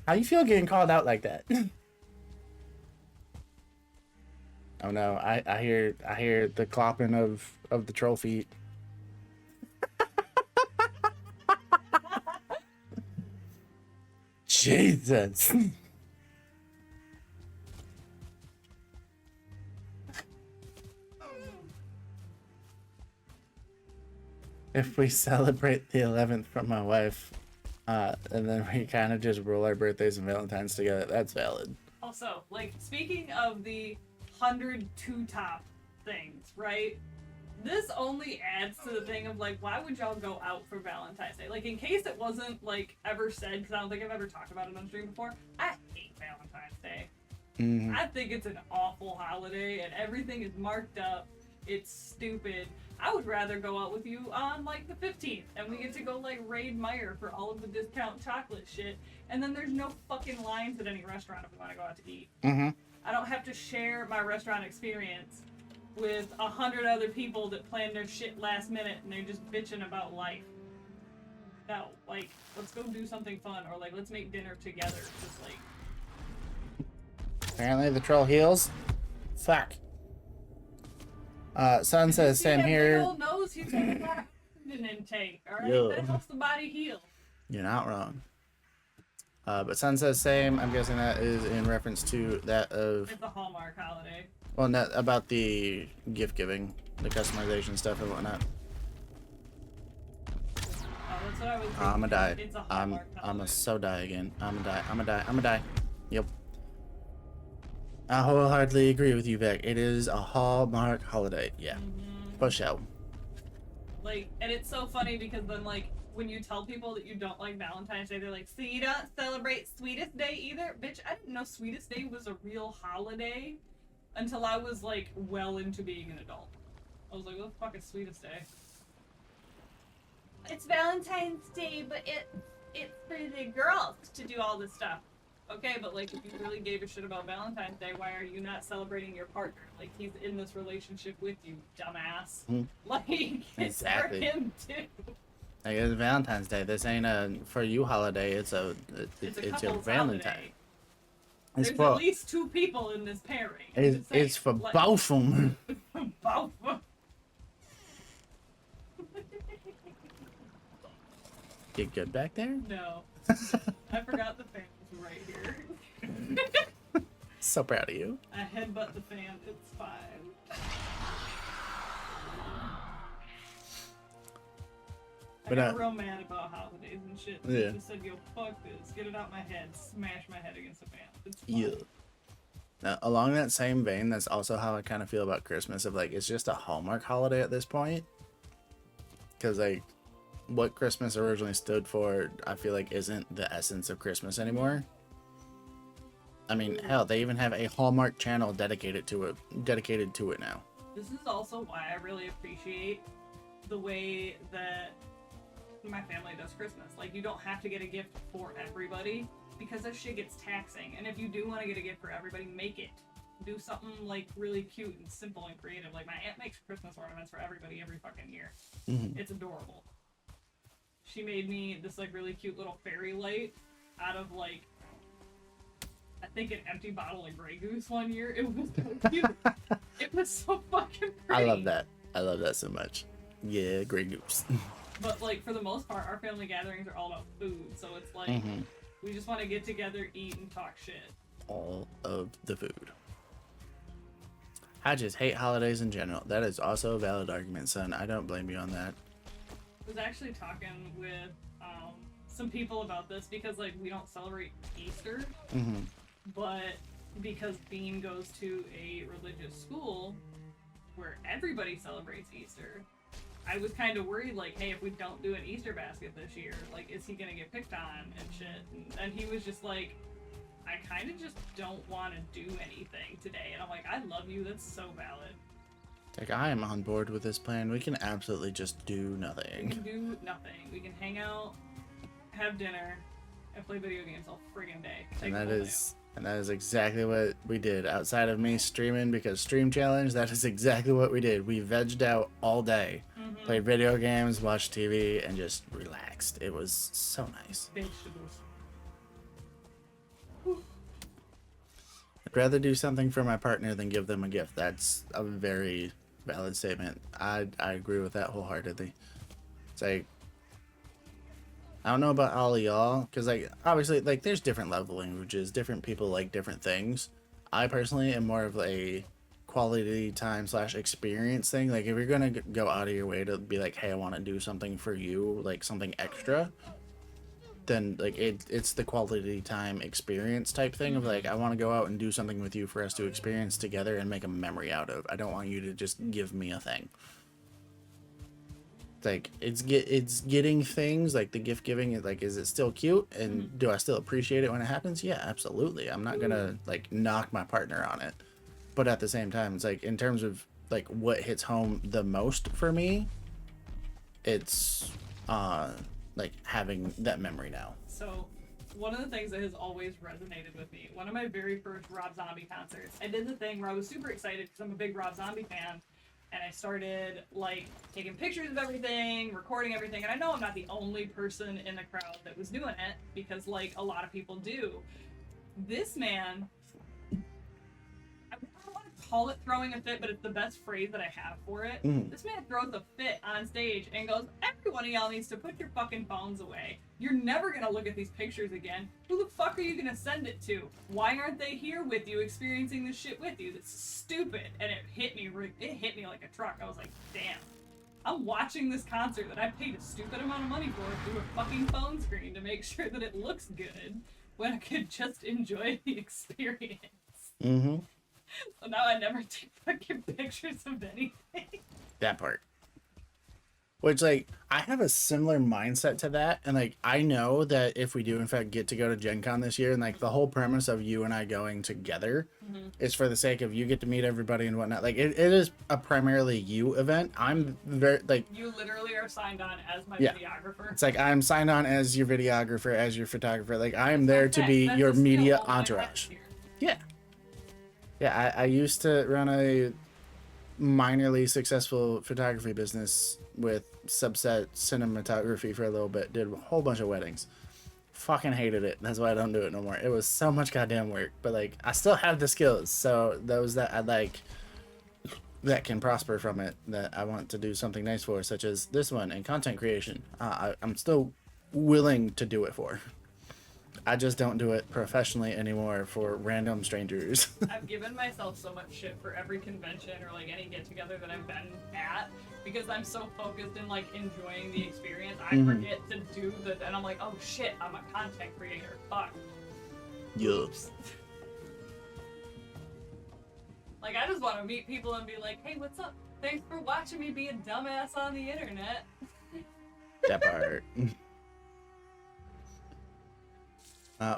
How you feel getting called out like that? Oh no, I hear the clopping of the troll feet. Jesus. If we celebrate the 11th from my wife, and then we kind of just roll our birthdays and Valentine's together, that's valid. Also, like, speaking of the 102 top things, right? This only adds to the thing of, like, why would y'all go out for Valentine's Day? Like, in case it wasn't, like, ever said, because I don't think I've ever talked about it on stream before, I hate Valentine's Day. Mm-hmm. I think it's an awful holiday, and everything is marked up. It's stupid. I would rather go out with you on, like, the 15th, and we get to go, like, raid Meyer for all of the discount chocolate shit, and then there's no fucking lines at any restaurant if we want to go out to eat. Mm-hmm. I don't have to share my restaurant experience with 100 other people that plan their shit last minute, and they're just bitching about life. No, like, let's go do something fun, or, like, let's make dinner together, just, like... Apparently the troll heals. Fuck. Sun says, same here. Old nose, he's got a lot of oxygen intake, alright? Yeah. That helps the body heal. You're not wrong. But Sun says same. I'm guessing that is in reference to that of... It's a Hallmark holiday. Well, not about the gift giving, the customization stuff and whatnot. Oh, that's what I was thinking. I'ma die. It's a I'm Hallmark holiday. I'ma so die again. I'ma die. Yep. I wholeheartedly agree with you, Beck. It is a Hallmark holiday. Yeah. For sure. Like, and it's so funny because then, like, when you tell people that you don't like Valentine's Day, they're like, so you don't celebrate Sweetest Day either? Bitch, I didn't know Sweetest Day was a real holiday until I was, like, well into being an adult. I was like, what the fuck is Sweetest Day? It's Valentine's Day, but it's for the girls to do all this stuff. Okay, but, like, if you really gave a shit about Valentine's Day, why are you not celebrating your partner? Like, he's in this relationship with you, dumbass. Like, it's Exactly. for him, too. Like, it's Valentine's Day. This ain't a for you holiday. It's a It's your couple's Valentine. holiday. It's There's for at least 2 people in this pairing. it's for Like, both of them. both. Get good back there. No. I forgot the fan was right here. So proud of you. I headbutt the fan. It's fine. I But, got real mad about holidays and shit. Yeah. I just said, yo, fuck this. Get it out my head. Smash my head against the fan. It's fine. Yeah. Now, along that same vein, that's also how I kind of feel about Christmas. Of like, it's just a Hallmark holiday at this point. Because like, what Christmas originally stood for, I feel like isn't the essence of Christmas anymore. I mean, hell, they even have a Hallmark channel dedicated to it now. This is also why I really appreciate the way that my family does Christmas. Like, you don't have to get a gift for everybody because that shit gets taxing. And if you do want to get a gift for everybody, make it. Do something, like, really cute and simple and creative. Like, my aunt makes Christmas ornaments for everybody every fucking year. It's adorable. She made me this, like, really cute little fairy light out of, like, I think an empty bottle of Grey Goose one year. It was so cute. It was so fucking pretty. I love that. I love that so much. Yeah, Grey Goose. But, like, for the most part, our family gatherings are all about food. So it's like, we just want to get together, eat, and talk shit. All of the food. I just hate holidays in general. That is also a valid argument, son. I don't blame you on that. I was actually talking with some people about this because, like, we don't celebrate Easter. But because Bean goes to a religious school, where everybody celebrates Easter. I was kind of worried, like, hey, if we don't do an Easter basket this year, like, is he gonna get picked on and shit? And he was just like, I kind of just don't want to do anything today. And I'm like, I love you. That's so valid. Like, I am on board with this plan. We can absolutely just do We nothing. can do nothing. We can hang out, have dinner, and play video games all friggin' day. And that is exactly what we did. Outside of me streaming because stream challenge, that is exactly what we did. We vegged out all day, played video games, watched TV, and just relaxed. It was so nice. Vegetables. I'd rather do something for my partner than give them a gift. That's a very valid statement. I agree with that wholeheartedly. It's like, I don't know about all of y'all, because like obviously like there's different love languages, different people like different things. I personally am more of a quality time / experience thing. Like if you're gonna go out of your way to be like, hey, I want to do something for you, like something extra, then like it's the quality time experience type thing of like, I want to go out and do something with you for us to experience together and make a memory out of. I don't want you to just give me a thing. Like it's getting things like the gift giving is like, is it still cute and do I still appreciate it when it happens? Yeah, absolutely. I'm not gonna like knock my partner on it, but at the same time, it's like in terms of like what hits home the most for me, it's like having that memory now. So, one of the things that has always resonated with me, one of my very first Rob Zombie concerts, I did the thing where I was super excited because I'm a big Rob Zombie fan, and I started like taking pictures of everything, recording everything, and I know I'm not the only person in the crowd that was doing it because like a lot of people do. This man, I don't want to call it throwing a fit, but it's the best phrase that I have for it. This man throws a fit on stage and goes, every one of y'all needs to put your fucking phones away. You're never gonna look at these pictures again. Who the fuck are you gonna send it to? Why aren't they here with you, experiencing this shit with you? That's stupid. And it hit me like a truck. I was like, damn. I'm watching this concert that I paid a stupid amount of money for through a fucking phone screen to make sure that it looks good when I could just enjoy the experience. So now I never take fucking pictures of anything. That part. Which, like, I have a similar mindset to that, and, like, I know that if we do, in fact, get to go to Gen Con this year, and, like, the whole premise of you and I going together is for the sake of you get to meet everybody and whatnot. Like, it is a primarily you event. I'm very, like... You literally are signed on as my videographer. It's like, I'm signed on as your videographer, as your photographer. Like, I am there to be your media entourage. Yeah. Yeah, I used to run a minorly successful photography business with subset cinematography for a little bit. Did a whole bunch of weddings. Fucking hated it. That's why I don't do it no more. It was so much goddamn work. But like, I still have the skills. So those that I like that can prosper from it, that I want to do something nice for, such as this one and content creation. I'm still willing to do it for. I just don't do it professionally anymore for random strangers. I've given myself so much shit for every convention or like any get together that I've been at because I'm so focused in like enjoying the experience. I forget to do the, and I'm like, oh shit, I'm a content creator. Fuck. Yups. Like I just want to meet people and be like, hey, what's up? Thanks for watching me be a dumbass on the internet. That part.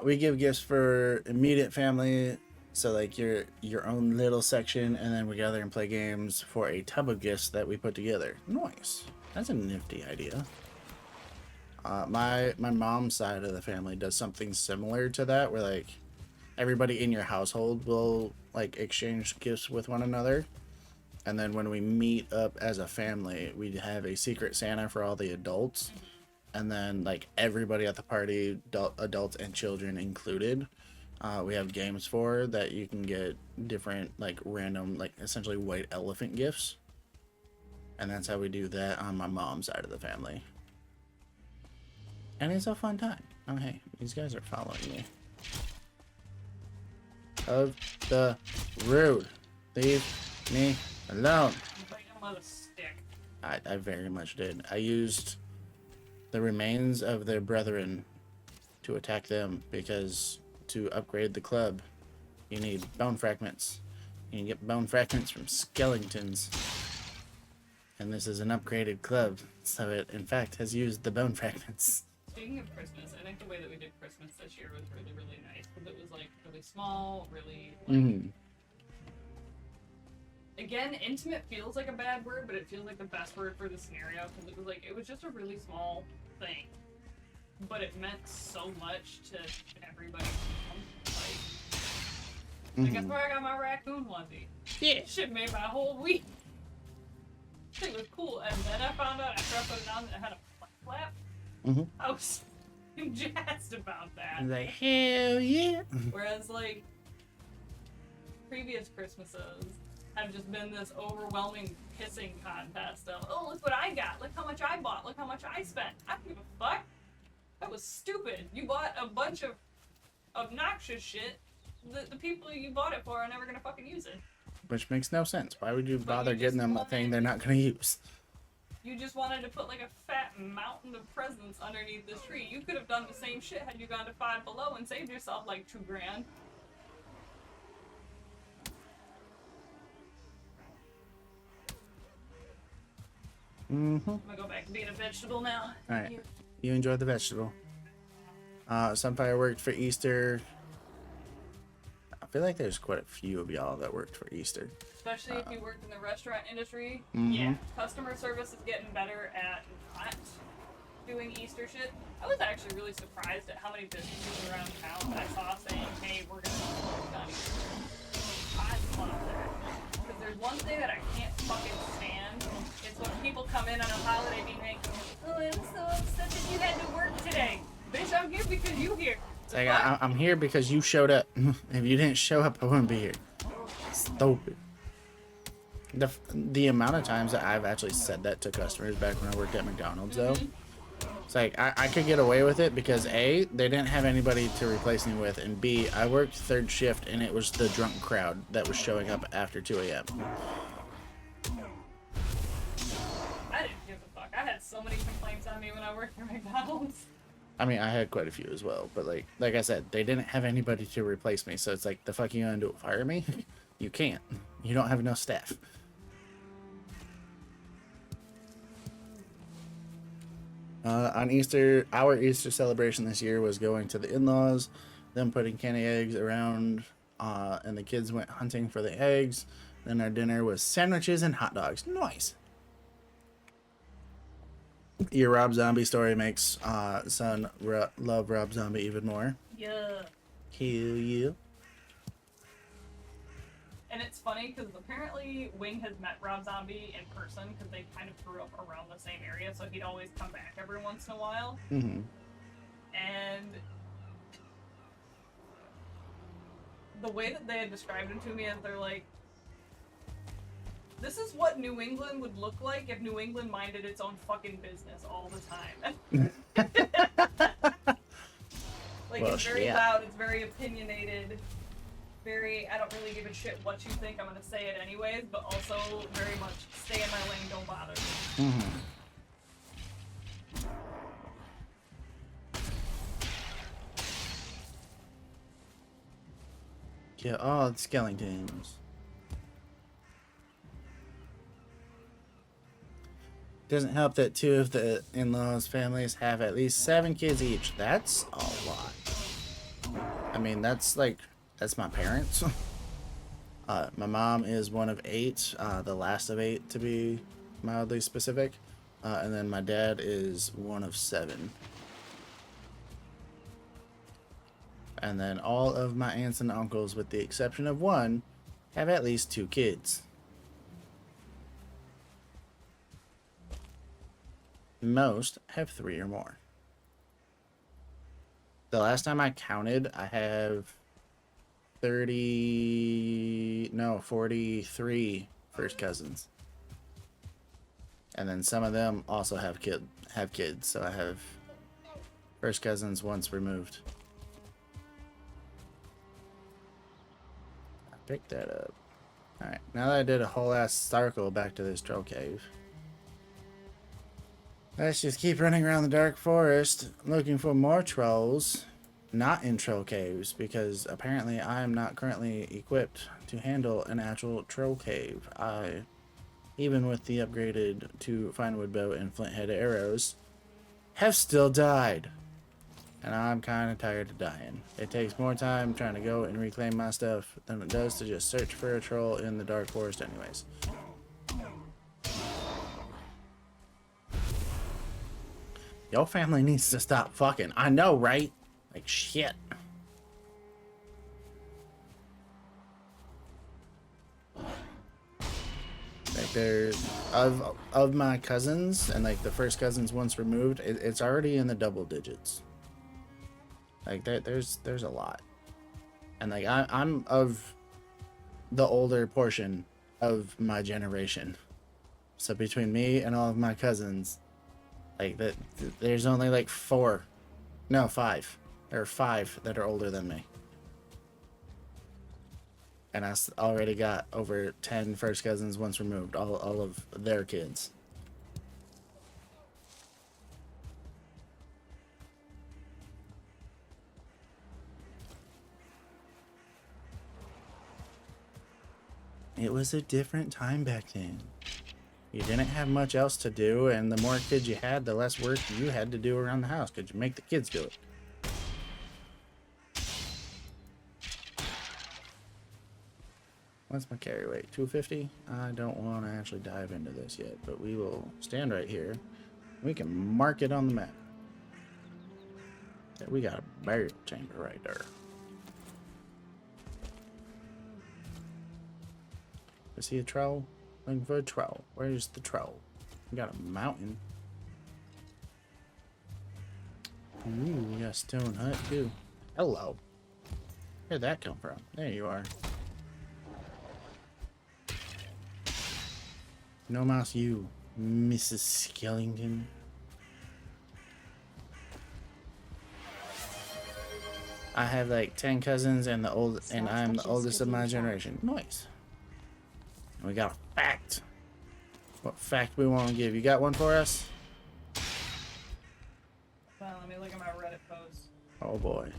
We give gifts for immediate family, so like your own little section, and then we gather and play games for a tub of gifts that we put together. Nice. That's a nifty idea. My mom's side of the family does something similar to that, where like everybody in your household will like exchange gifts with one another, and then when we meet up as a family, we have a secret Santa for all the adults. And then, like, everybody at the party, adults and children included, we have games for that you can get different, like, random, like, essentially white elephant gifts. And that's how we do that on my mom's side of the family. And it's a fun time. Oh, hey, these guys are following me. Of the rude. Leave me alone. You bite them with a stick. I very much did. I used the remains of their brethren to attack them because to upgrade the club you need bone fragments You can get bone fragments from skeletons. And this is an upgraded club, so it in fact has used the bone fragments. Speaking of Christmas, I think the way that we did Christmas this year was really, really nice. Because it was like really small, really like again, intimate feels like a bad word, but it feels like the best word for the scenario because it was just a really small thing, but it meant so much to everybody. Like guess where I got my raccoon onesie? Yeah. Shit made my whole week. It was cool, and then I found out after I put it on that it had a flap. I was jazzed about that. Like, hell yeah. Whereas like previous Christmases have just been this overwhelming pissing contest of, oh, look what I got, look how much I bought, look how much I spent. I don't give a fuck. That was stupid. You bought a bunch of obnoxious shit. The people you bought it for are never gonna fucking use it. Which makes no sense. Why would you bother you getting just them a thing they're not gonna use? You just wanted to put like a fat mountain of presents underneath this tree. You could have done the same shit had you gone to Five Below and saved yourself like $2,000. I'm gonna go back to being a vegetable now. Alright. You enjoy the vegetable. Sunfire worked for Easter. I feel like there's quite a few of y'all that worked for Easter. Especially if you worked in the restaurant industry. Yeah. Customer service is getting better at not doing Easter shit. I was actually really surprised at how many businesses around town that I saw saying, hey, we're gonna work on Easter. I love that. Because there's one thing that I can't fucking stand. It's when people come in on a holiday being like, oh, I'm so upset that you had to work today. Bitch, I'm here because you here. It's like, I'm here because you showed up. If you didn't show up, I wouldn't be here. Stupid. The amount of times that I've actually said that to customers back when I worked at McDonald's, though, it's like, I could get away with it because A, they didn't have anybody to replace me with, and B, I worked third shift and it was the drunk crowd that was showing up after 2 a.m. I didn't give a fuck. I had so many complaints on me when I worked at McDonald's. I mean, I had quite a few as well, but like I said, they didn't have anybody to replace me, so it's like, the fuck you gonna do? Fire me? You can't. You don't have enough staff. On Easter, our Easter celebration this year was going to the in-laws, them putting candy eggs around, and the kids went hunting for the eggs. Then our dinner was sandwiches and hot dogs. Nice. Your Rob Zombie story makes son love Rob Zombie even more. Yeah. Hell yeah. And it's funny because apparently Wing has met Rob Zombie in person because they kind of grew up around the same area, so he'd always come back every once in a while. And the way that they had described him to me is they're like, this is what New England would look like if New England minded its own fucking business all the time. Well, it's very loud, it's very opinionated, very, I don't really give a shit what you think, I'm gonna say it anyways, but also very much stay in my lane, don't bother me. Yeah, all the skeletons. Doesn't help that 2 of the in-laws' families have at least 7 kids each. That's a lot. I mean, that's my parents. My mom is one of 8, the last of 8 to be mildly specific. And then my dad is one of 7. And then all of my aunts and uncles, with the exception of one, have at least 2 kids. Most have 3 or more. The last time I counted, I have 43 first cousins. And then some of them also have kids, so I have first cousins once removed. I picked that up. Alright, now that I did a whole ass circle back to this troll cave, let's just keep running around the dark forest looking for more trolls. not in troll caves because apparently I am not currently equipped to handle an actual troll cave. I, even with the upgraded to fine wood bow and flint head arrows, have still died. And I'm kind of tired of dying. It takes more time trying to go and reclaim my stuff than it does to just search for a troll in the dark forest anyways. Your family needs to stop fucking. I know, right? Like, shit. Like, there's... Of my cousins, and, like, the first cousins once removed, it's already in the double digits. Like, there's a lot. And, like, I'm of the older portion of my generation. So, between me and all of my cousins... Like, there's only like 4. No, 5. There are 5 that are older than me. And I already got over 10 first cousins once removed. All of their kids. It was a different time back then. You didn't have much else to do, and the more kids you had, the less work you had to do around the house, because you make the kids do it. What's my carry weight? 250? I don't want to actually dive into this yet, but we will stand right here. We can mark it on the map. Yeah, we got a burial chamber right there. I see a troll. Looking for a troll. Where's the troll? We got a mountain. Ooh, we got a stone hut too. Hello. Where'd that come from? There you are. No mouse, you, Mrs. Skellington. I have like 10 cousins, and I'm the oldest of my generation. Nice. And we got a fact. What fact we want to give? You got one for us? Well, let me look at my Reddit post. Oh boy.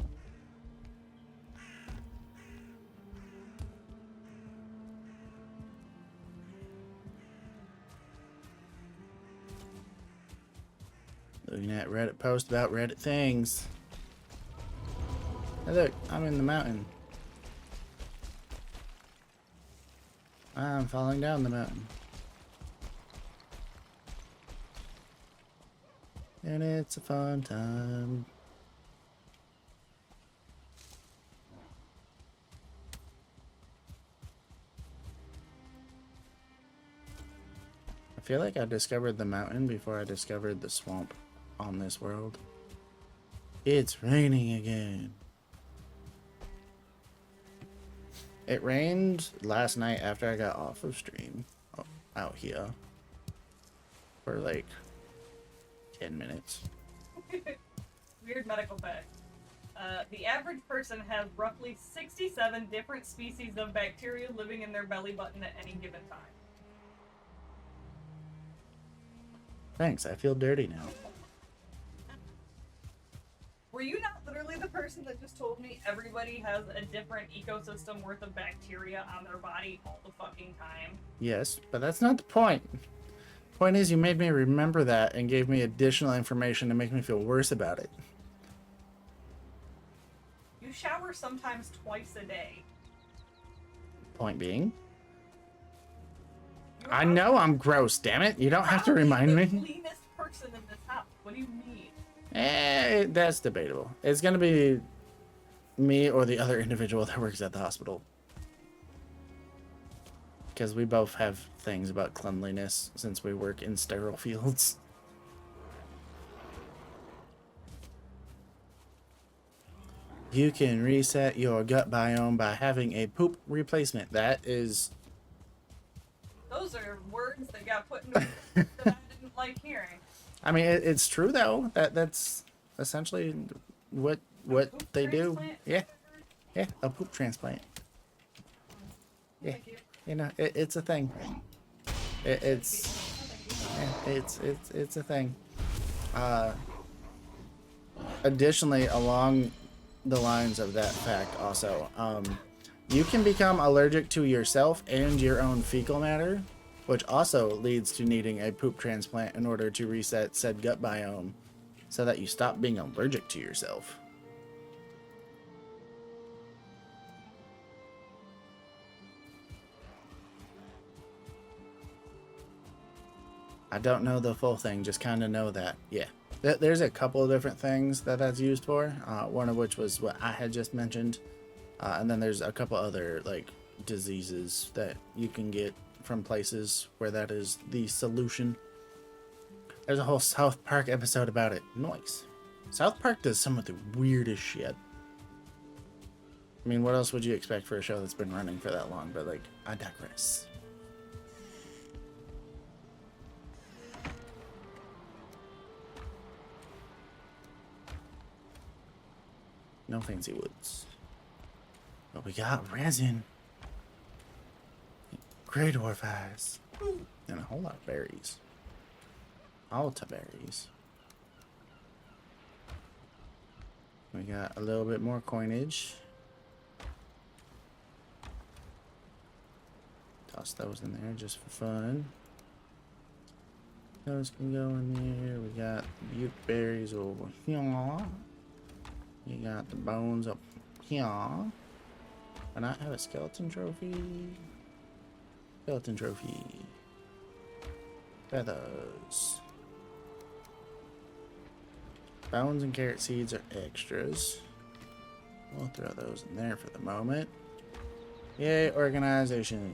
Looking at Reddit post about Reddit things. Hey look, I'm in the mountain. I'm falling down the mountain. And it's a fun time. I feel like I discovered the mountain before I discovered the swamp on this world. It's raining again. It rained last night after I got off of stream out here for like 10 minutes. Weird medical fact. The average person has roughly 67 different species of bacteria living in their belly button at any given time. Thanks, I feel dirty now. Were you not literally the person that just told me everybody has a different ecosystem worth of bacteria on their body all the fucking time? Yes, but that's not the point. Point is, you made me remember that and gave me additional information to make me feel worse about it. You shower sometimes twice a day. Point being, You're I know I'm gross, damn it. You don't have to remind me. the cleanest person in this house. What do you mean? That's debatable. It's gonna be me or the other individual that works at the hospital. Because we both have things about cleanliness since we work in sterile fields. You can reset your gut biome by having a poop replacement. That is... Those are words that got put into that I didn't like hearing. I mean, it's true though. That's essentially what they do. Transplant? Yeah, a poop transplant. Yeah, Thank you. you know, it's a thing. It's a thing. Additionally, along the lines of that fact also, you can become allergic to yourself and your own fecal matter, which also leads to needing a poop transplant in order to reset said gut biome so that you stop being allergic to yourself. I don't know the full thing, just kind of know that, yeah. There's a couple of different things that that's used for, one of which was what I had just mentioned. And then there's a couple other, like, diseases that you can get from places where that is the solution. There's a whole South Park episode about it. Nice. South Park does some of the weirdest shit. I mean, what else would you expect for a show that's been running for that long? But, like, I digress. No fancy woods. But we got resin. Grey dwarf eyes. And a whole lot of berries. Alta berries. We got a little bit more coinage. Toss those in there just for fun. Those can go in there. We got butte berries over here. You got the bones up here. And I have a skeleton trophy. Skeleton trophy. Feathers. Bones and carrot seeds are extras. We'll throw those in there for the moment. Yay, organization.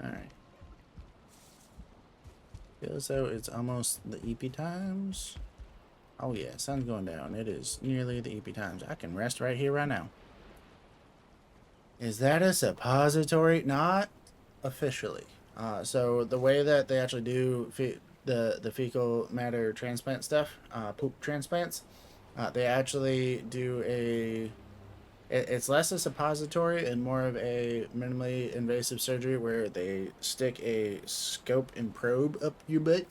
Alright. Feels though it's almost the EP times. Oh yeah, sun's going down. It is nearly the EP times. I can rest right here, right now. Is that a suppository? Not officially. So the way that they actually do the fecal matter transplant stuff, poop transplants, they actually do it's less a suppository and more of a minimally invasive surgery where they stick a scope and probe up your butt,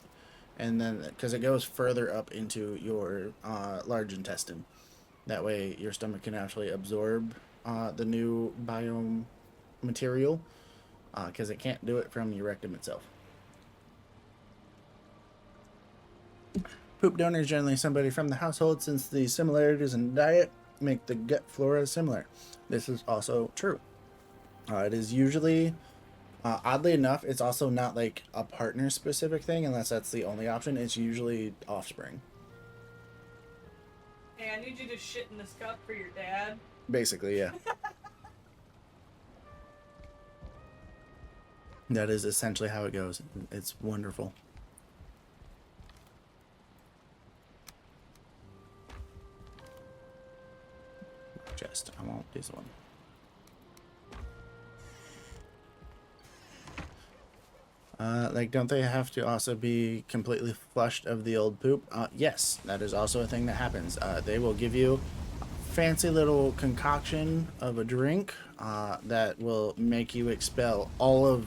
and then because it goes further up into your large intestine, that way your stomach can actually absorb the new biome material, because it can't do it from your rectum itself. Poop donor is generally somebody from the household, since the similarities in diet make the gut flora similar. This is also true. It is usually, oddly enough, it's also not like a partner specific thing unless that's the only option. It's usually offspring. Hey, I need you to shit in this cup for your dad. Basically, yeah. That is essentially how it goes. It's wonderful. Chest. I want this one. Like, don't they have to also be completely flushed of the old poop? Yes, that is also a thing that happens. They will give you a fancy little concoction of a drink that will make you expel all of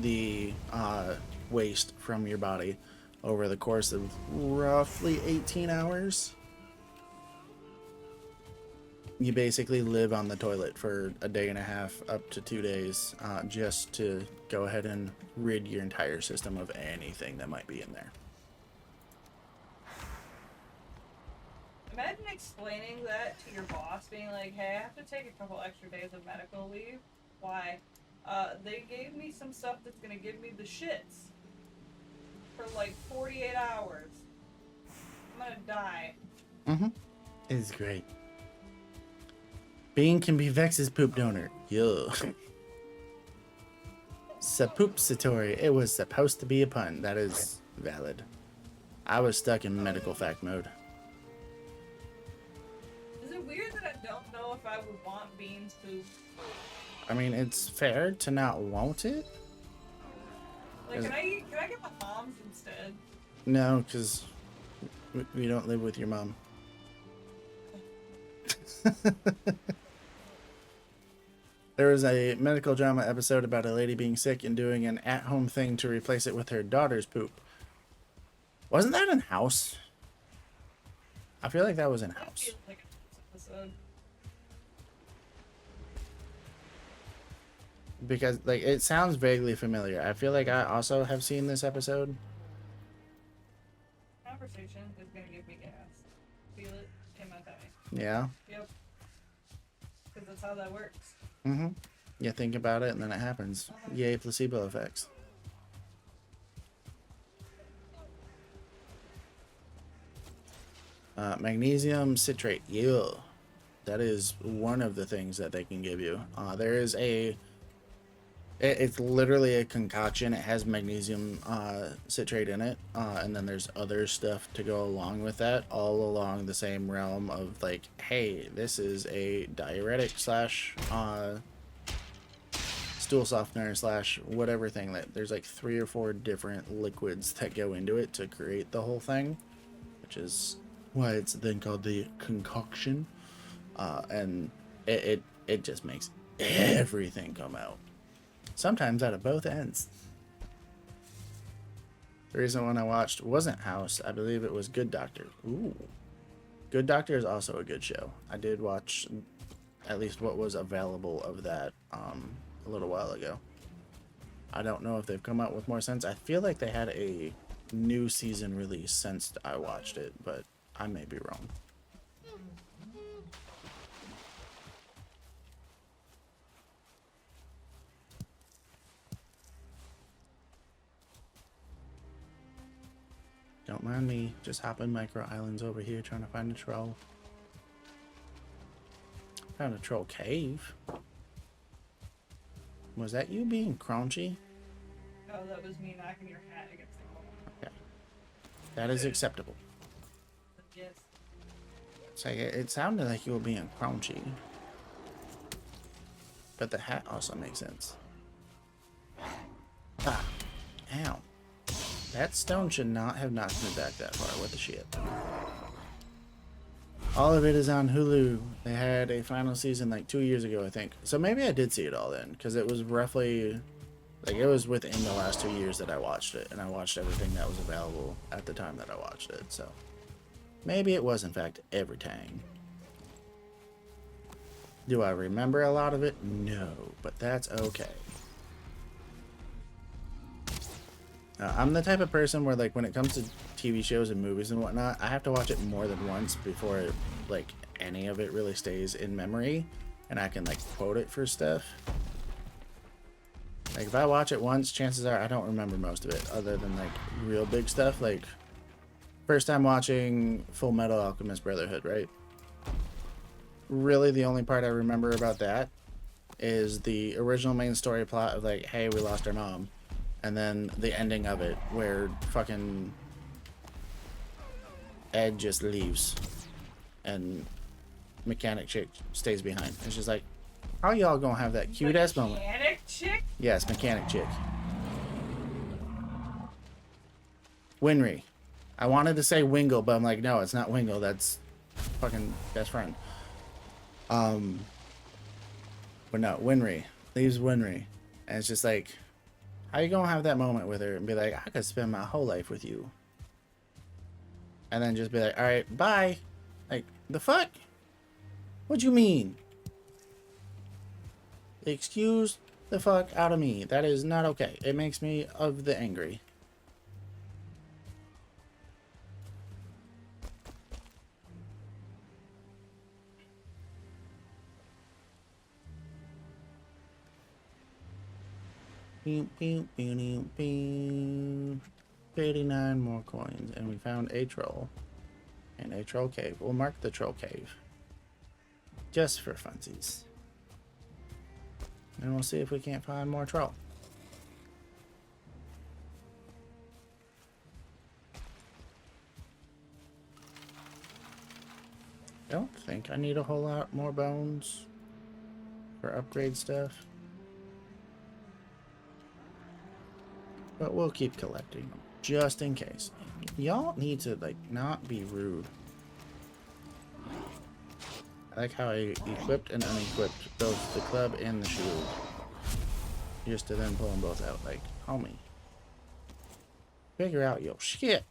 the waste from your body over the course of roughly 18 hours. You basically live on the toilet for a day and a half up to 2 days, just to go ahead and rid your entire system of anything that might be in there. Imagine explaining that to your boss, being like, hey, I have to take a couple extra days of medical leave. Why? They gave me some stuff that's gonna give me the shits for like 48 hours. I'm gonna die. Mm-hmm. It's great. Bean can be Vex's poop donor. Yo. Sapoopsatory. It was supposed to be a pun. That is valid. I was stuck in medical fact mode. Is it weird that I don't know if I would want Bean's poop? I mean, it's fair to not want it. Like, can I get my mom's instead? No, because we don't live with your mom. There was a medical drama episode about a lady being sick and doing an at-home thing to replace it with her daughter's poop. Wasn't that in House? I feel like that was in That house. feels like an episode. Because like it sounds vaguely familiar. I feel like I also have seen this episode. Conversation is gonna give me gas. Feel it in my tummy. Yeah. Yep. Because that's how that works. Mm-hmm. You think about it and then it happens. Yay, placebo effects. Magnesium citrate. Yeah. That is one of the things that they can give you. There is it's literally a concoction. It has magnesium citrate in it. And then there's other stuff to go along with that, all along the same realm of like, hey, this is a diuretic slash stool softener slash whatever thing. That there's like 3 or 4 different liquids that go into it to create the whole thing, which is why it's then called the concoction. And it just makes everything come out. Sometimes out of both ends. The recent one I watched wasn't House. I believe it was Good Doctor. Ooh. Good Doctor is also a good show. I did watch at least what was available of that a little while ago. I don't know if they've come out with more since. I feel like they had a new season release since I watched it, but I may be wrong. Don't mind me, just hopping micro islands over here trying to find a troll. Found a troll cave. Was that you being crunchy? Oh, that was me knocking your hat against the wall. Okay. That is acceptable. Yes. It's like, it sounded like you were being crunchy. But the hat also makes sense. Ah. Ow. That stone should not have knocked me back that far. What the shit? All of it is on Hulu. They had a final season like 2 years ago, I think. So maybe I did see it all then, because it was roughly, like, it was within the last 2 years that I watched it, and I watched everything that was available at the time that I watched it. So maybe it was in fact everything. Do I remember a lot of it? No, but that's okay. I'm the type of person where, like, when it comes to TV shows and movies and whatnot, I have to watch it more than once before, like, any of it really stays in memory, and I can, like, quote it for stuff. Like, if I watch it once, chances are I don't remember most of it, other than, like, real big stuff. Like, first time watching Full Metal Alchemist Brotherhood, right? Really, the only part I remember about that is the original main story plot of, like, hey, we lost our mom. And then the ending of it, where fucking Ed just leaves and mechanic chick stays behind. It's just like, how y'all gonna have that cute ass moment? Mechanic chick? Yes, mechanic chick. Winry. I wanted to say Wingle, but I'm like, no, it's not Wingle. That's fucking best friend. But no, Winry. Leaves Winry. And it's just like, how you gonna have that moment with her and be like, I could spend my whole life with you, and then just be like, all right, bye. Like, the fuck? What you mean? Excuse the fuck out of me. That is not okay. It makes me of the angry. Beep, beep, beep, beep, beep. 89 more coins, and we found a troll. And a troll cave. We'll mark the troll cave. Just for funsies. And we'll see if we can't find more troll. Don't think I need a whole lot more bones for upgrade stuff. But we'll keep collecting them, just in case. Y'all need to, like, not be rude. I like how I equipped and unequipped both the club and the shield. Just to then pull them both out, like, homie. Figure out your shit.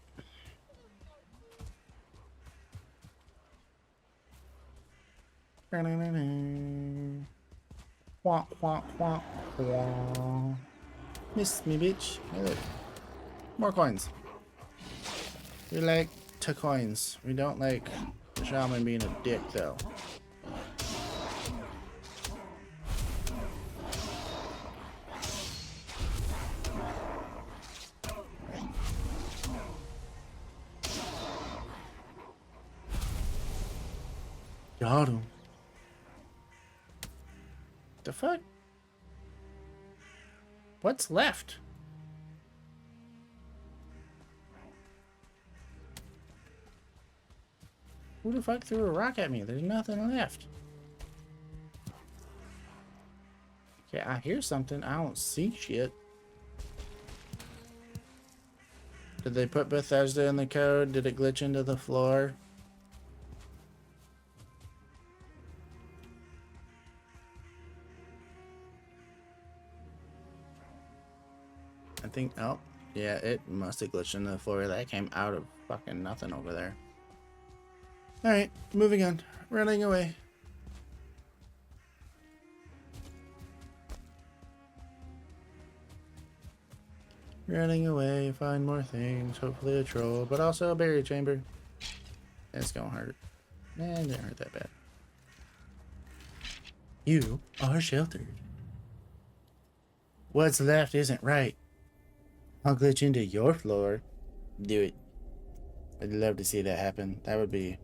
Wah, wah, wah, wah. Miss me, bitch. Hey, look. More coins. We like to coins. We don't like the shaman being a dick, though. Got him. The fuck? What's left? Who the fuck threw a rock at me? There's nothing left. Okay, I hear something. I don't see shit. Did they put Bethesda in the code? Did it glitch into the floor? I think, oh, yeah, it must have glitched into the floor. That came out of fucking nothing over there. Alright, moving on. Running away. Running away, find more things. Hopefully a troll, but also a burial chamber. It's gonna hurt. Nah, it didn't hurt that bad. You are sheltered. What's left isn't right. I'll glitch into your floor. Do it. I'd love to see that happen. That would be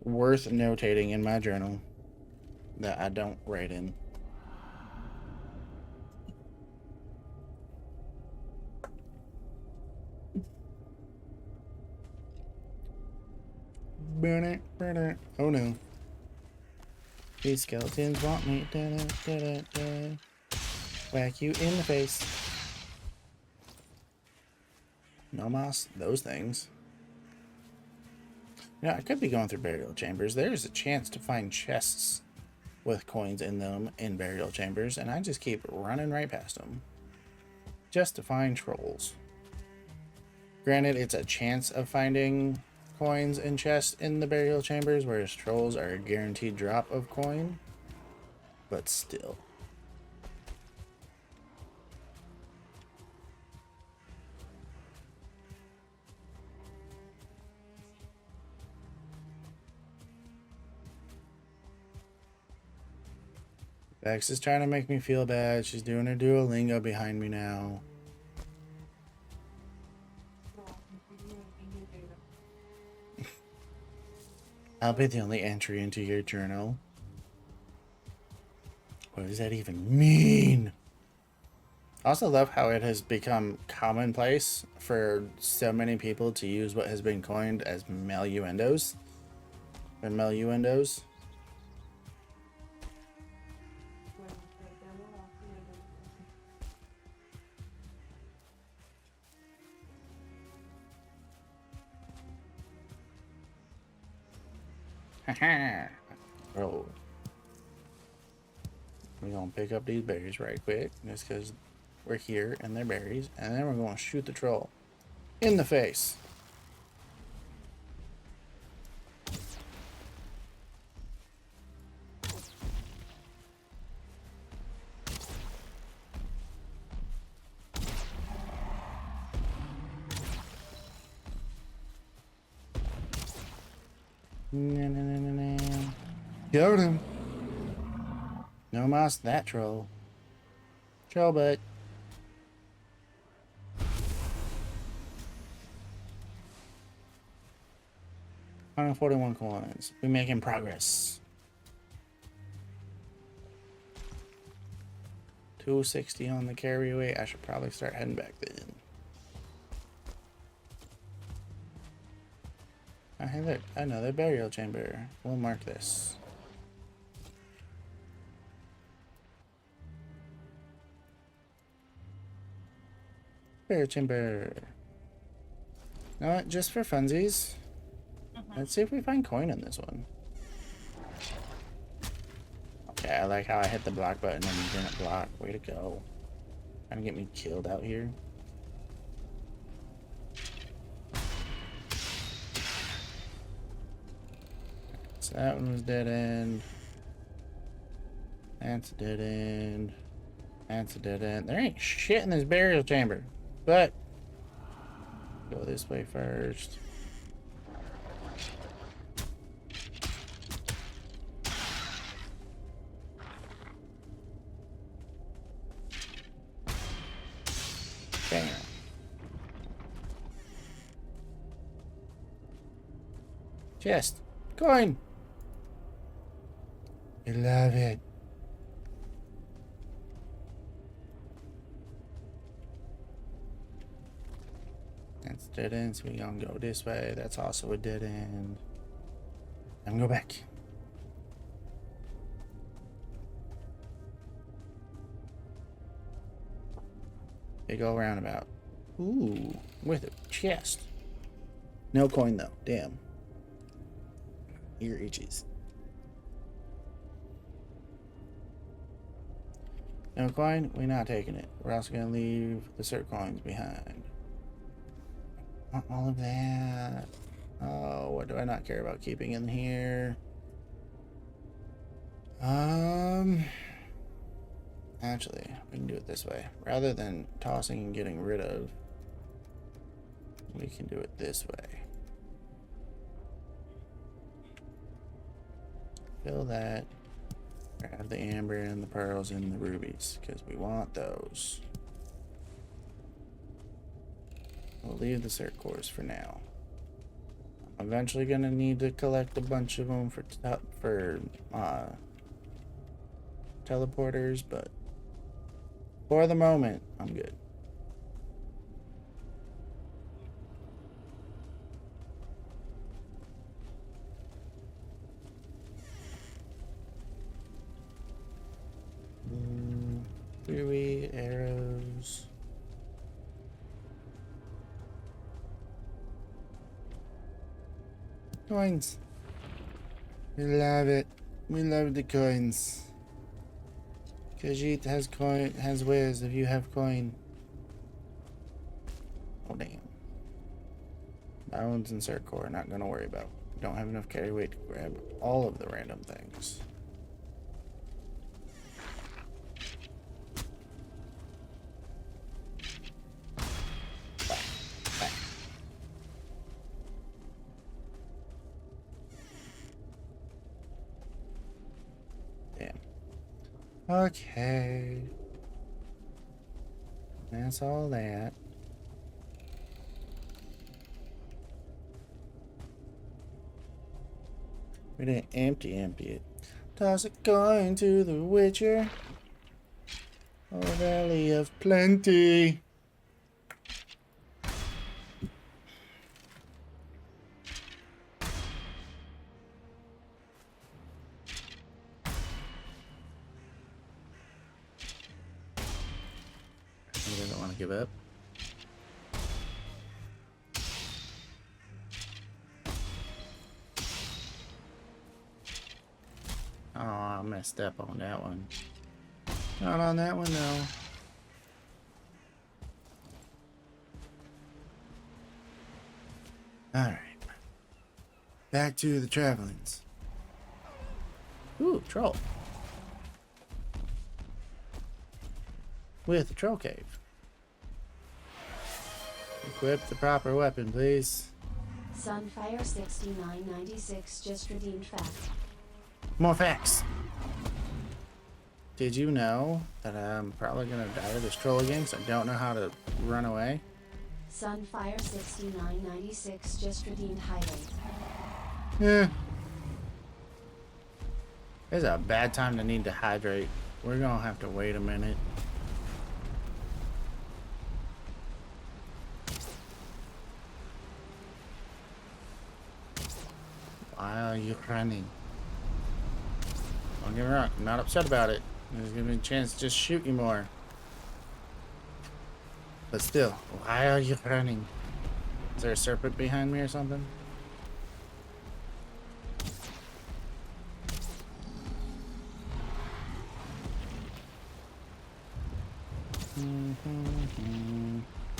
worth notating in my journal that I don't write in. Burn it, burn it. Oh no. These skeletons want me. Da, da, da, da, da. Whack you in the face. No moss, those things. Yeah, I could be going through burial chambers. There's a chance to find chests with coins in them in burial chambers, and I just keep running right past them. Just to find trolls. Granted, it's a chance of finding coins and chests in the burial chambers, whereas trolls are a guaranteed drop of coin. But still. Bex is trying to make me feel bad. She's doing her Duolingo behind me now. I'll be the only entry into your journal. What does that even mean? I also love how it has become commonplace for so many people to use what has been coined as meluendos. Or meluendos. Haha. Bro. We're gonna pick up these berries right quick, just because we're here and they're berries, and then we're gonna shoot the troll in the face. Killed him. No moss, that troll. Troll butt. $141 coins. We're making progress. 260 on the carry weight. I should probably start heading back then. Oh, hey, look, another burial chamber. We'll mark this. Burial chamber. You know what? Just for funsies, let's see if we find coin in this one. Okay, I like how I hit the block button and you didn't block. Way to go. Trying to get me killed out here. So that one was dead end. That's a dead end. That's a dead end. There ain't shit in this burial chamber. But go this way first. Bam. Chest. Coin. I love it. That's dead end, so we gonna go this way. That's also a dead end. I'm gonna go back. Big ol' roundabout. Ooh, with a chest. No coin though. Damn. Ear itches. No coin? We're not taking it. We're also gonna leave the cert coins behind. Not all of that. Oh, what do I not care about keeping in here? Actually, we can do it this way. Rather than tossing and getting rid of, we can do it this way. Fill that. Grab the amber and the pearls and the rubies, because we want those. We'll leave the cert cores for now. I'm eventually gonna need to collect a bunch of them for teleporters, but for the moment, I'm good. Ruby, arrows. Coins. We love it. We love the coins. Khajiit has coin, has whiz if you have coin. Oh damn. Bones and cert core, not gonna worry about. Don't have enough carry weight to grab all of the random things. Okay. That's all that. We didn't empty it. Toss a coin to the Witcher. Oh, Valley of Plenty. He doesn't want to give up. Oh, I messed up on that one. Not on that one, though. Alright. Back to the travelings. Ooh, troll. With the troll cave. Equip the proper weapon, please. Sunfire 6996 just redeemed fact. More facts. Did you know that I'm probably gonna die to this troll again, so I don't know how to run away? Sunfire 6996 just redeemed highlight. Yeah. It's a bad time to need to hydrate. We're gonna have to wait a minute. Why are you running? Don't get me wrong, I'm not upset about it. There's gonna be a chance to just shoot you more. But still, why are you running? Is there a serpent behind me or something?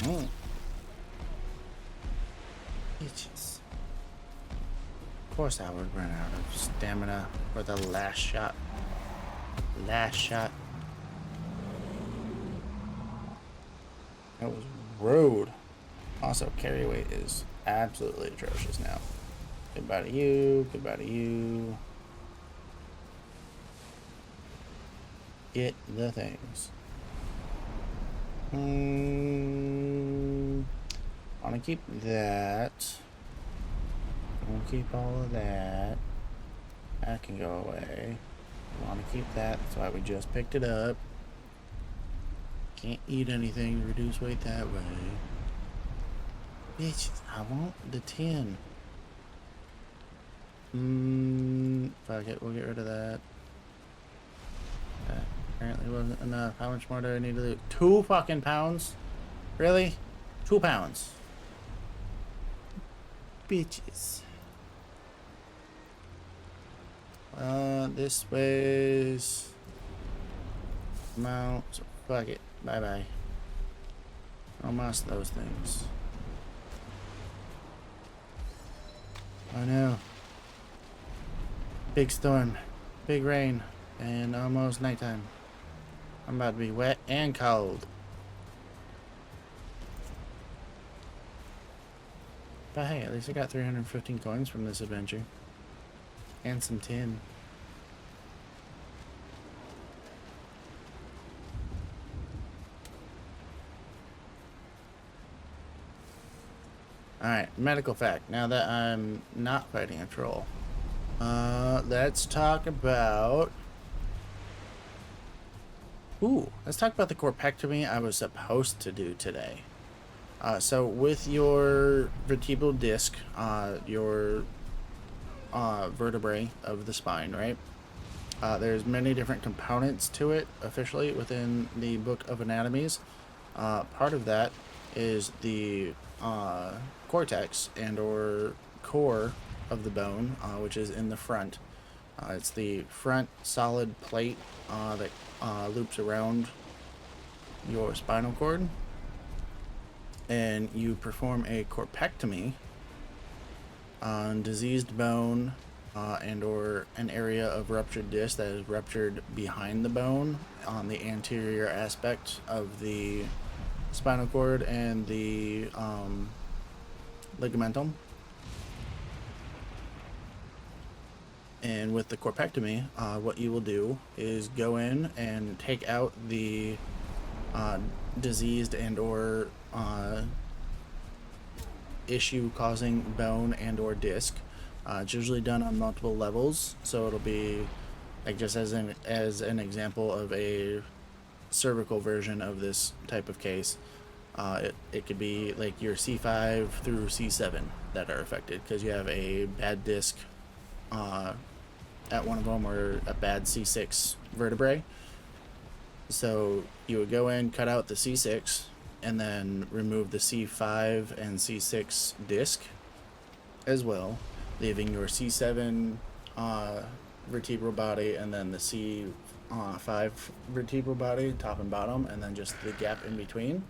Oh. Bitches. Of course I would run out of stamina for the last shot. Last shot. That was rude. Also, carry weight is absolutely atrocious now. Goodbye to you. Goodbye to you. Get the things. Want to keep that. We'll keep all of that. That can go away. Want to keep that. That's why we just picked it up. Can't eat anything to reduce weight that way. Bitch, I want the 10. Fuck it, we'll get rid of that. That apparently wasn't enough. How much more do I need to do? 2 fucking pounds? Really? 2 pounds. Bitches. This weighs amount, so fuck it. Bye bye. Almost those things. Oh no. Big storm, big rain, and almost nighttime. I'm about to be wet and cold. But hey, at least I got 315 coins from this adventure. And some tin. Alright, medical fact. Now that I'm not fighting a troll. Let's talk about... let's talk about the corpectomy I was supposed to do today. So with your vertebral disc, your vertebrae of the spine, right? There's many different components to it officially within the Book of Anatomies. Part of that is the cortex and or core of the bone, which is in the front. It's the front solid plate that loops around your spinal cord, and you perform a corpectomy on diseased bone and or an area of ruptured disc that is ruptured behind the bone on the anterior aspect of the spinal cord and the ligamentum. And with the corpectomy, what you will do is go in and take out the diseased and or issue causing bone and or disc. It's usually done on multiple levels, so it'll be like, just as an example of a cervical version of this type of case, it could be like your C5 through C7 that are affected because you have a bad disc at one of them, or a bad C6 vertebrae. So you would go in, cut out the C6, and then remove the C5 and C6 disc as well, leaving your C7 vertebral body and then the C5 vertebral body, top and bottom, and then just the gap in between.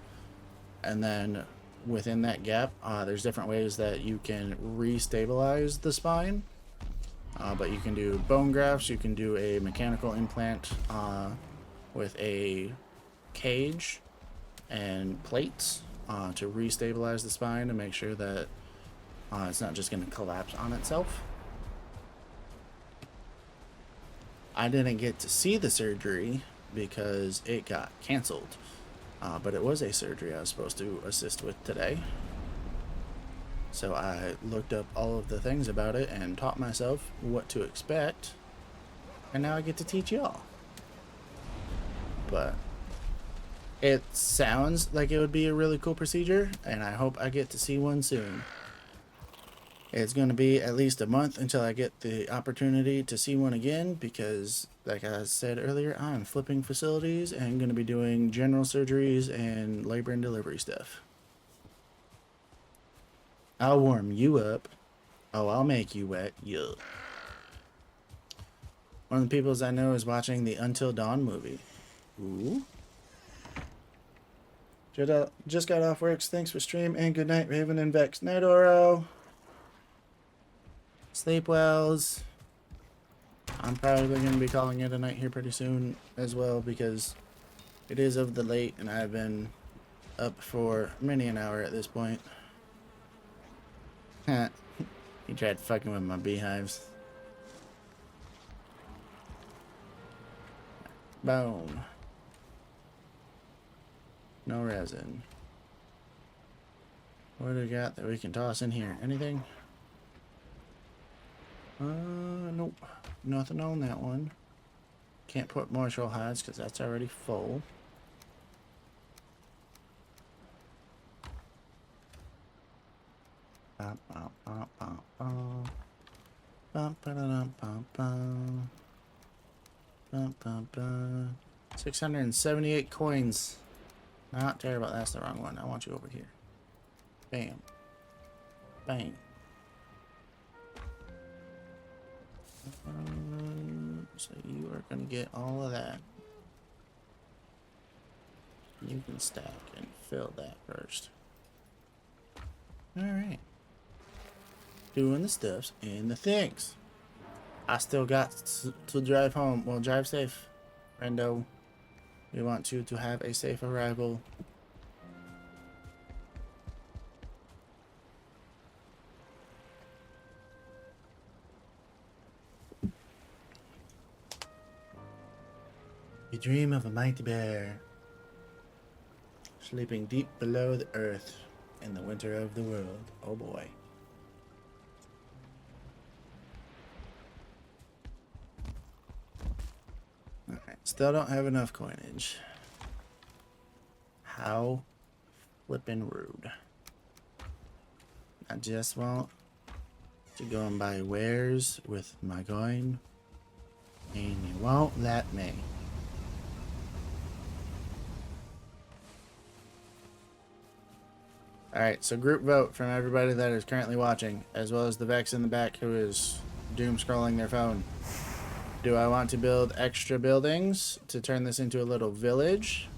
And then within that gap, there's different ways that you can restabilize the spine. But you can do bone grafts, you can do a mechanical implant with a cage and plates to restabilize the spine to make sure that it's not just going to collapse on itself. I didn't get to see the surgery because it got canceled, but it was a surgery I was supposed to assist with today. So I looked up all of the things about it and taught myself what to expect, and now I get to teach y'all. But it sounds like it would be a really cool procedure, and I hope I get to see one soon. It's going to be at least a month until I get the opportunity to see one again, because like I said earlier, I'm flipping facilities and going to be doing general surgeries and labor and delivery stuff. I'll warm you up. Oh, I'll make you wet. Yuck. One of the peoples I know is watching the Until Dawn movie. Ooh. Just got off work. Thanks for stream, and good night, Raven and Vex. Night, Oro. Sleep wells. I'm probably going to be calling it a night here pretty soon as well because it is of the late and I've been up for many an hour at this point. He tried fucking with my beehives. Boom. No resin. What do we got that we can toss in here? Anything? Nope. Nothing on that one. Can't put marshall hides because that's already full. Bum, bum, bum, bum, bum. Bum, ba-da-dum, bum, bum. Bum, bum, bum. 678 coins. Not terrible. That's the wrong one. I want you over here. Bam. Bang. So you are going to get all of that. You can stack and fill that first. Alright. Doing the stuffs and the things. I still got to drive home. Well, drive safe, friendo. We want you to have a safe arrival. You dream of a mighty bear sleeping deep below the earth in the winter of the world. Oh boy. Alright, still don't have enough coinage. How flippin' rude. I just want to go and buy wares with my coin, and you won't let me. Alright, so group vote from everybody that is currently watching, as well as the Vex in the back who is doom scrolling their phone. Do I want to build extra buildings to turn this into a little village?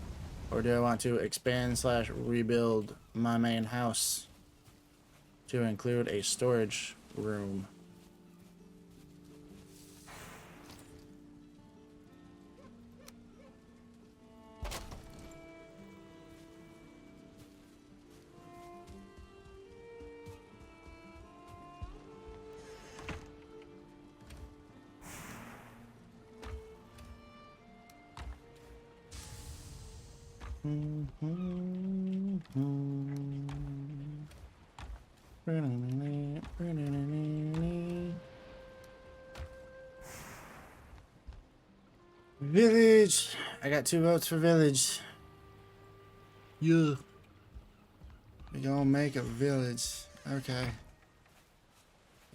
Or do I want to expand / rebuild my main house to include a storage room? Village! I got 2 votes for village. Yeah. We're gonna make a village. Okay.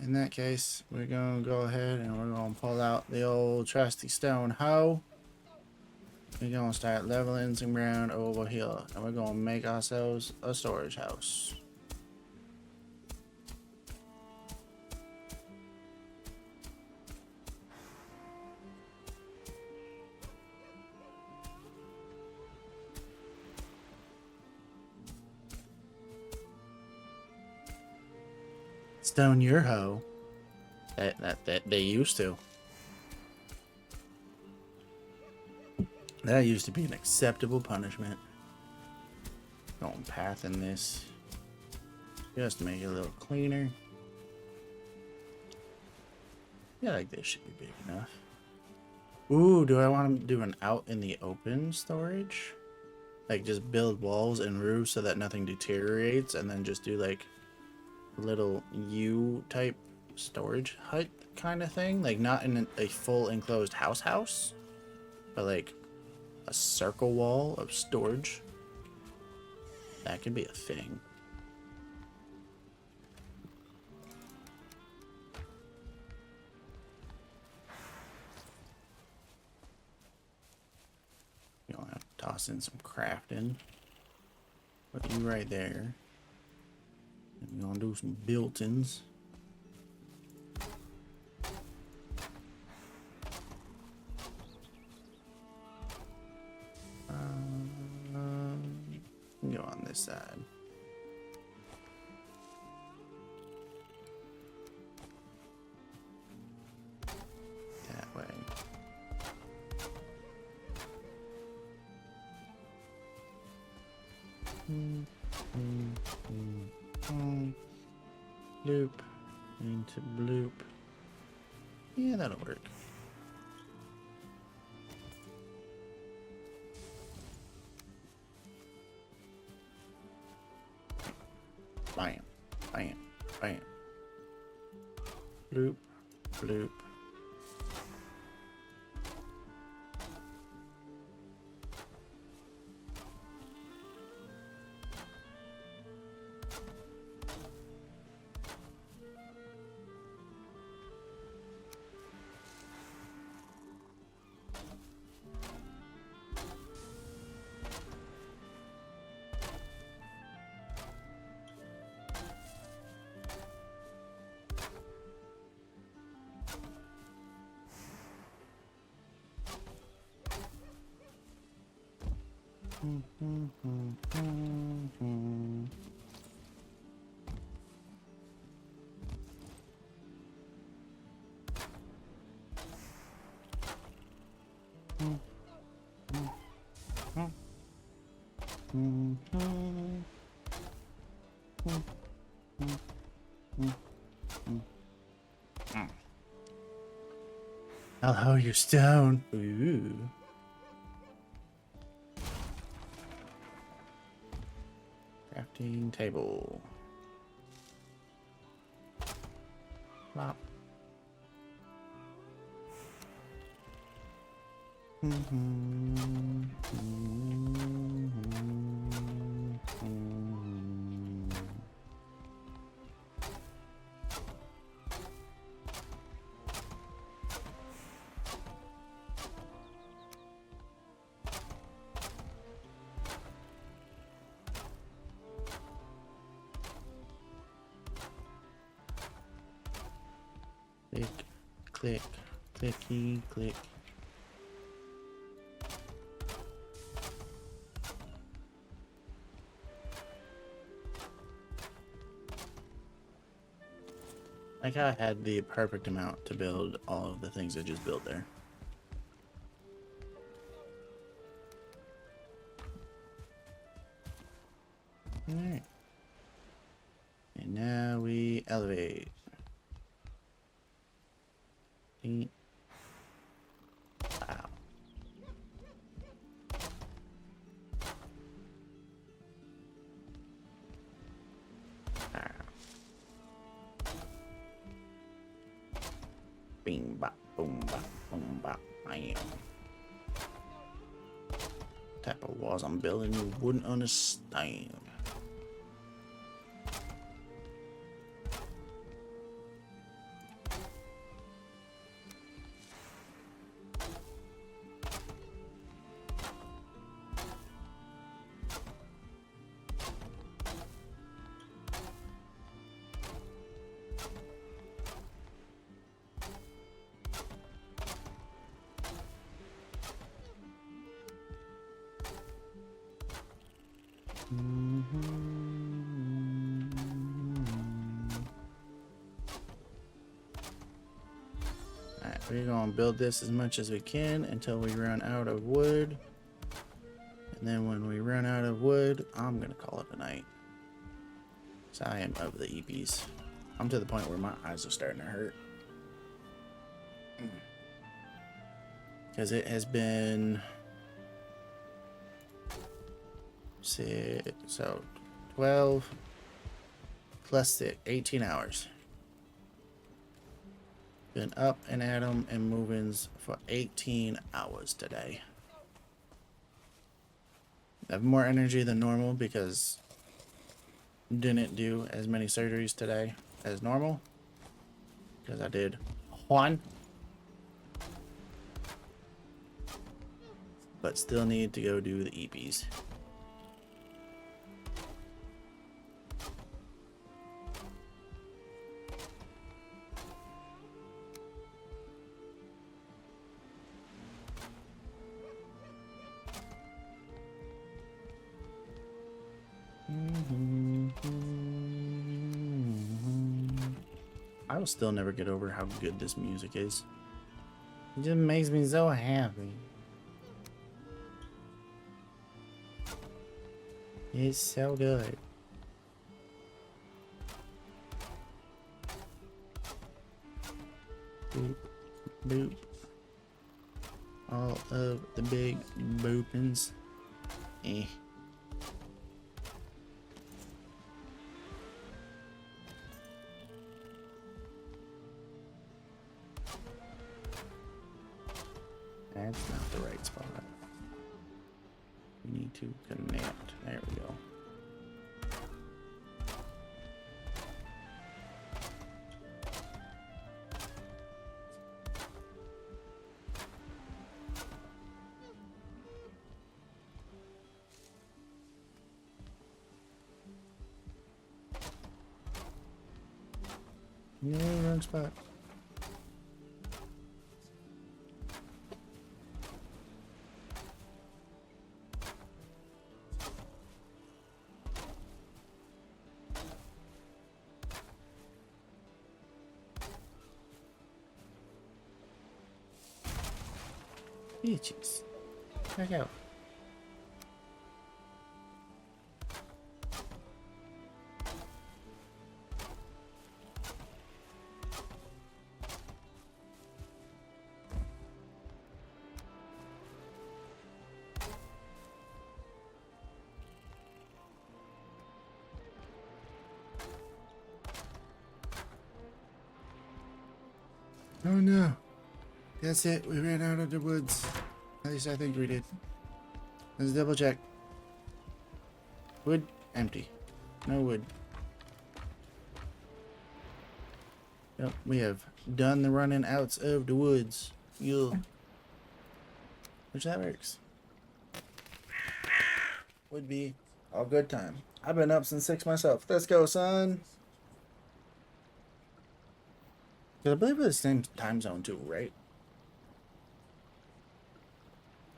In that case, we're gonna go ahead and we're gonna pull out the old trusty stone hoe. We're gonna start leveling some ground over here, and we're gonna make ourselves a storage house. Stone your hoe. That they used to. That used to be an acceptable punishment. Going path in this just to make it a little cleaner. Yeah, like this should be big enough. Ooh, do I want to do an out in the open storage? Like just build walls and roofs so that nothing deteriorates, and then just do like little U type storage hut kind of thing, like not in a full enclosed house, but like a circle wall of storage. That could be a thing. You'll have to toss in some crafting. Put you right there. And we're gonna do some built-ins. Go on this side. Loop into bloop. Yeah, that'll work. Bam, bam, bam. Bloop, bloop. I'll hoe your stone. Ooh. Crafting table. Plop. Click, click, clicky, click. Like I had the perfect amount to build all of the things I just built there. Alright. And now we elevate. Eat. Wow. Ah. Bing bop, boom bop, boom bop, bam. Type of walls I'm building you wouldn't understand. Alright, we're gonna build this as much as we can until we run out of wood. And then when we run out of wood, I'm gonna call it a night. So I am of the EPs. I'm to the point where my eyes are starting to hurt. Because it has been... So 12 plus 6, 18 hours. Been up and at 'em and movings for 18 hours today. I have more energy than normal because didn't do as many surgeries today as normal. Because I did one. But still need to go do the EPs. I will still never get over how good this music is. It just makes me so happy. It's so good. Boop, boop. All of the big boopins. Eh. That's not the right spot. We need to connect. There we go. No, wrong spot. Bitches. Check out. Oh no. That's it. We ran out of the woods. At least I think we did. Let's double check. Wood empty. No wood. Yep, we have done the running outs of the woods. Yeah. Which that works. Would be a good time. I've been up since 6 myself. Let's go, son. 'Cause I believe we're the same time zone too, right?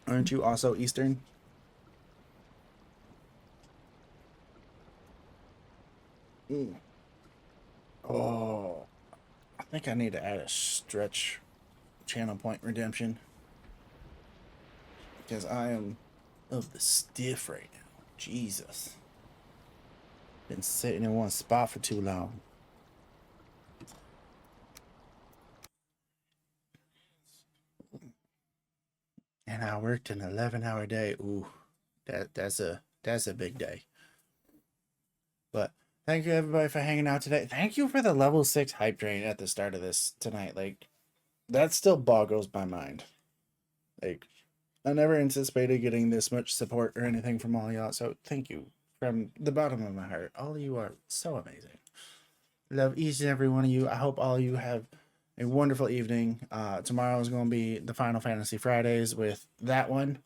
Aren't you also Eastern? Mm. Oh, I think I need to add a stretch channel point redemption because I am of the stiff right now. Jesus, been sitting in one spot for too long. And I worked an 11-hour day. Ooh, that's a big day. But thank you everybody for hanging out today. Thank you for the level 6 hype train at the start of this tonight. Like that still boggles my mind. Like I never anticipated getting this much support or anything from all y'all. So thank you from the bottom of my heart. All of you are so amazing. Love each and every one of you. I hope all of you have a wonderful evening. Tomorrow is going to be the Final Fantasy Fridays with that one.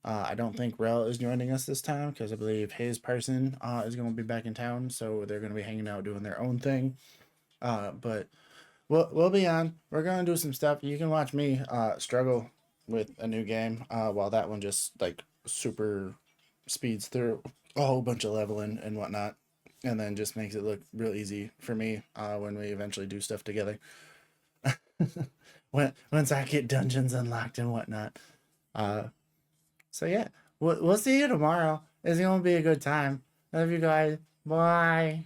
I don't think Rel is joining us this time because I believe his person is going to be back in town. So they're going to be hanging out doing their own thing. But we'll be on. We're going to do some stuff. You can watch me struggle with a new game while that one just like super speeds through a whole bunch of leveling and whatnot. And then just makes it look real easy for me when we eventually do stuff together. Once I get dungeons unlocked and whatnot. So yeah, we'll see you tomorrow. It's gonna be a good time. Love you guys. Bye.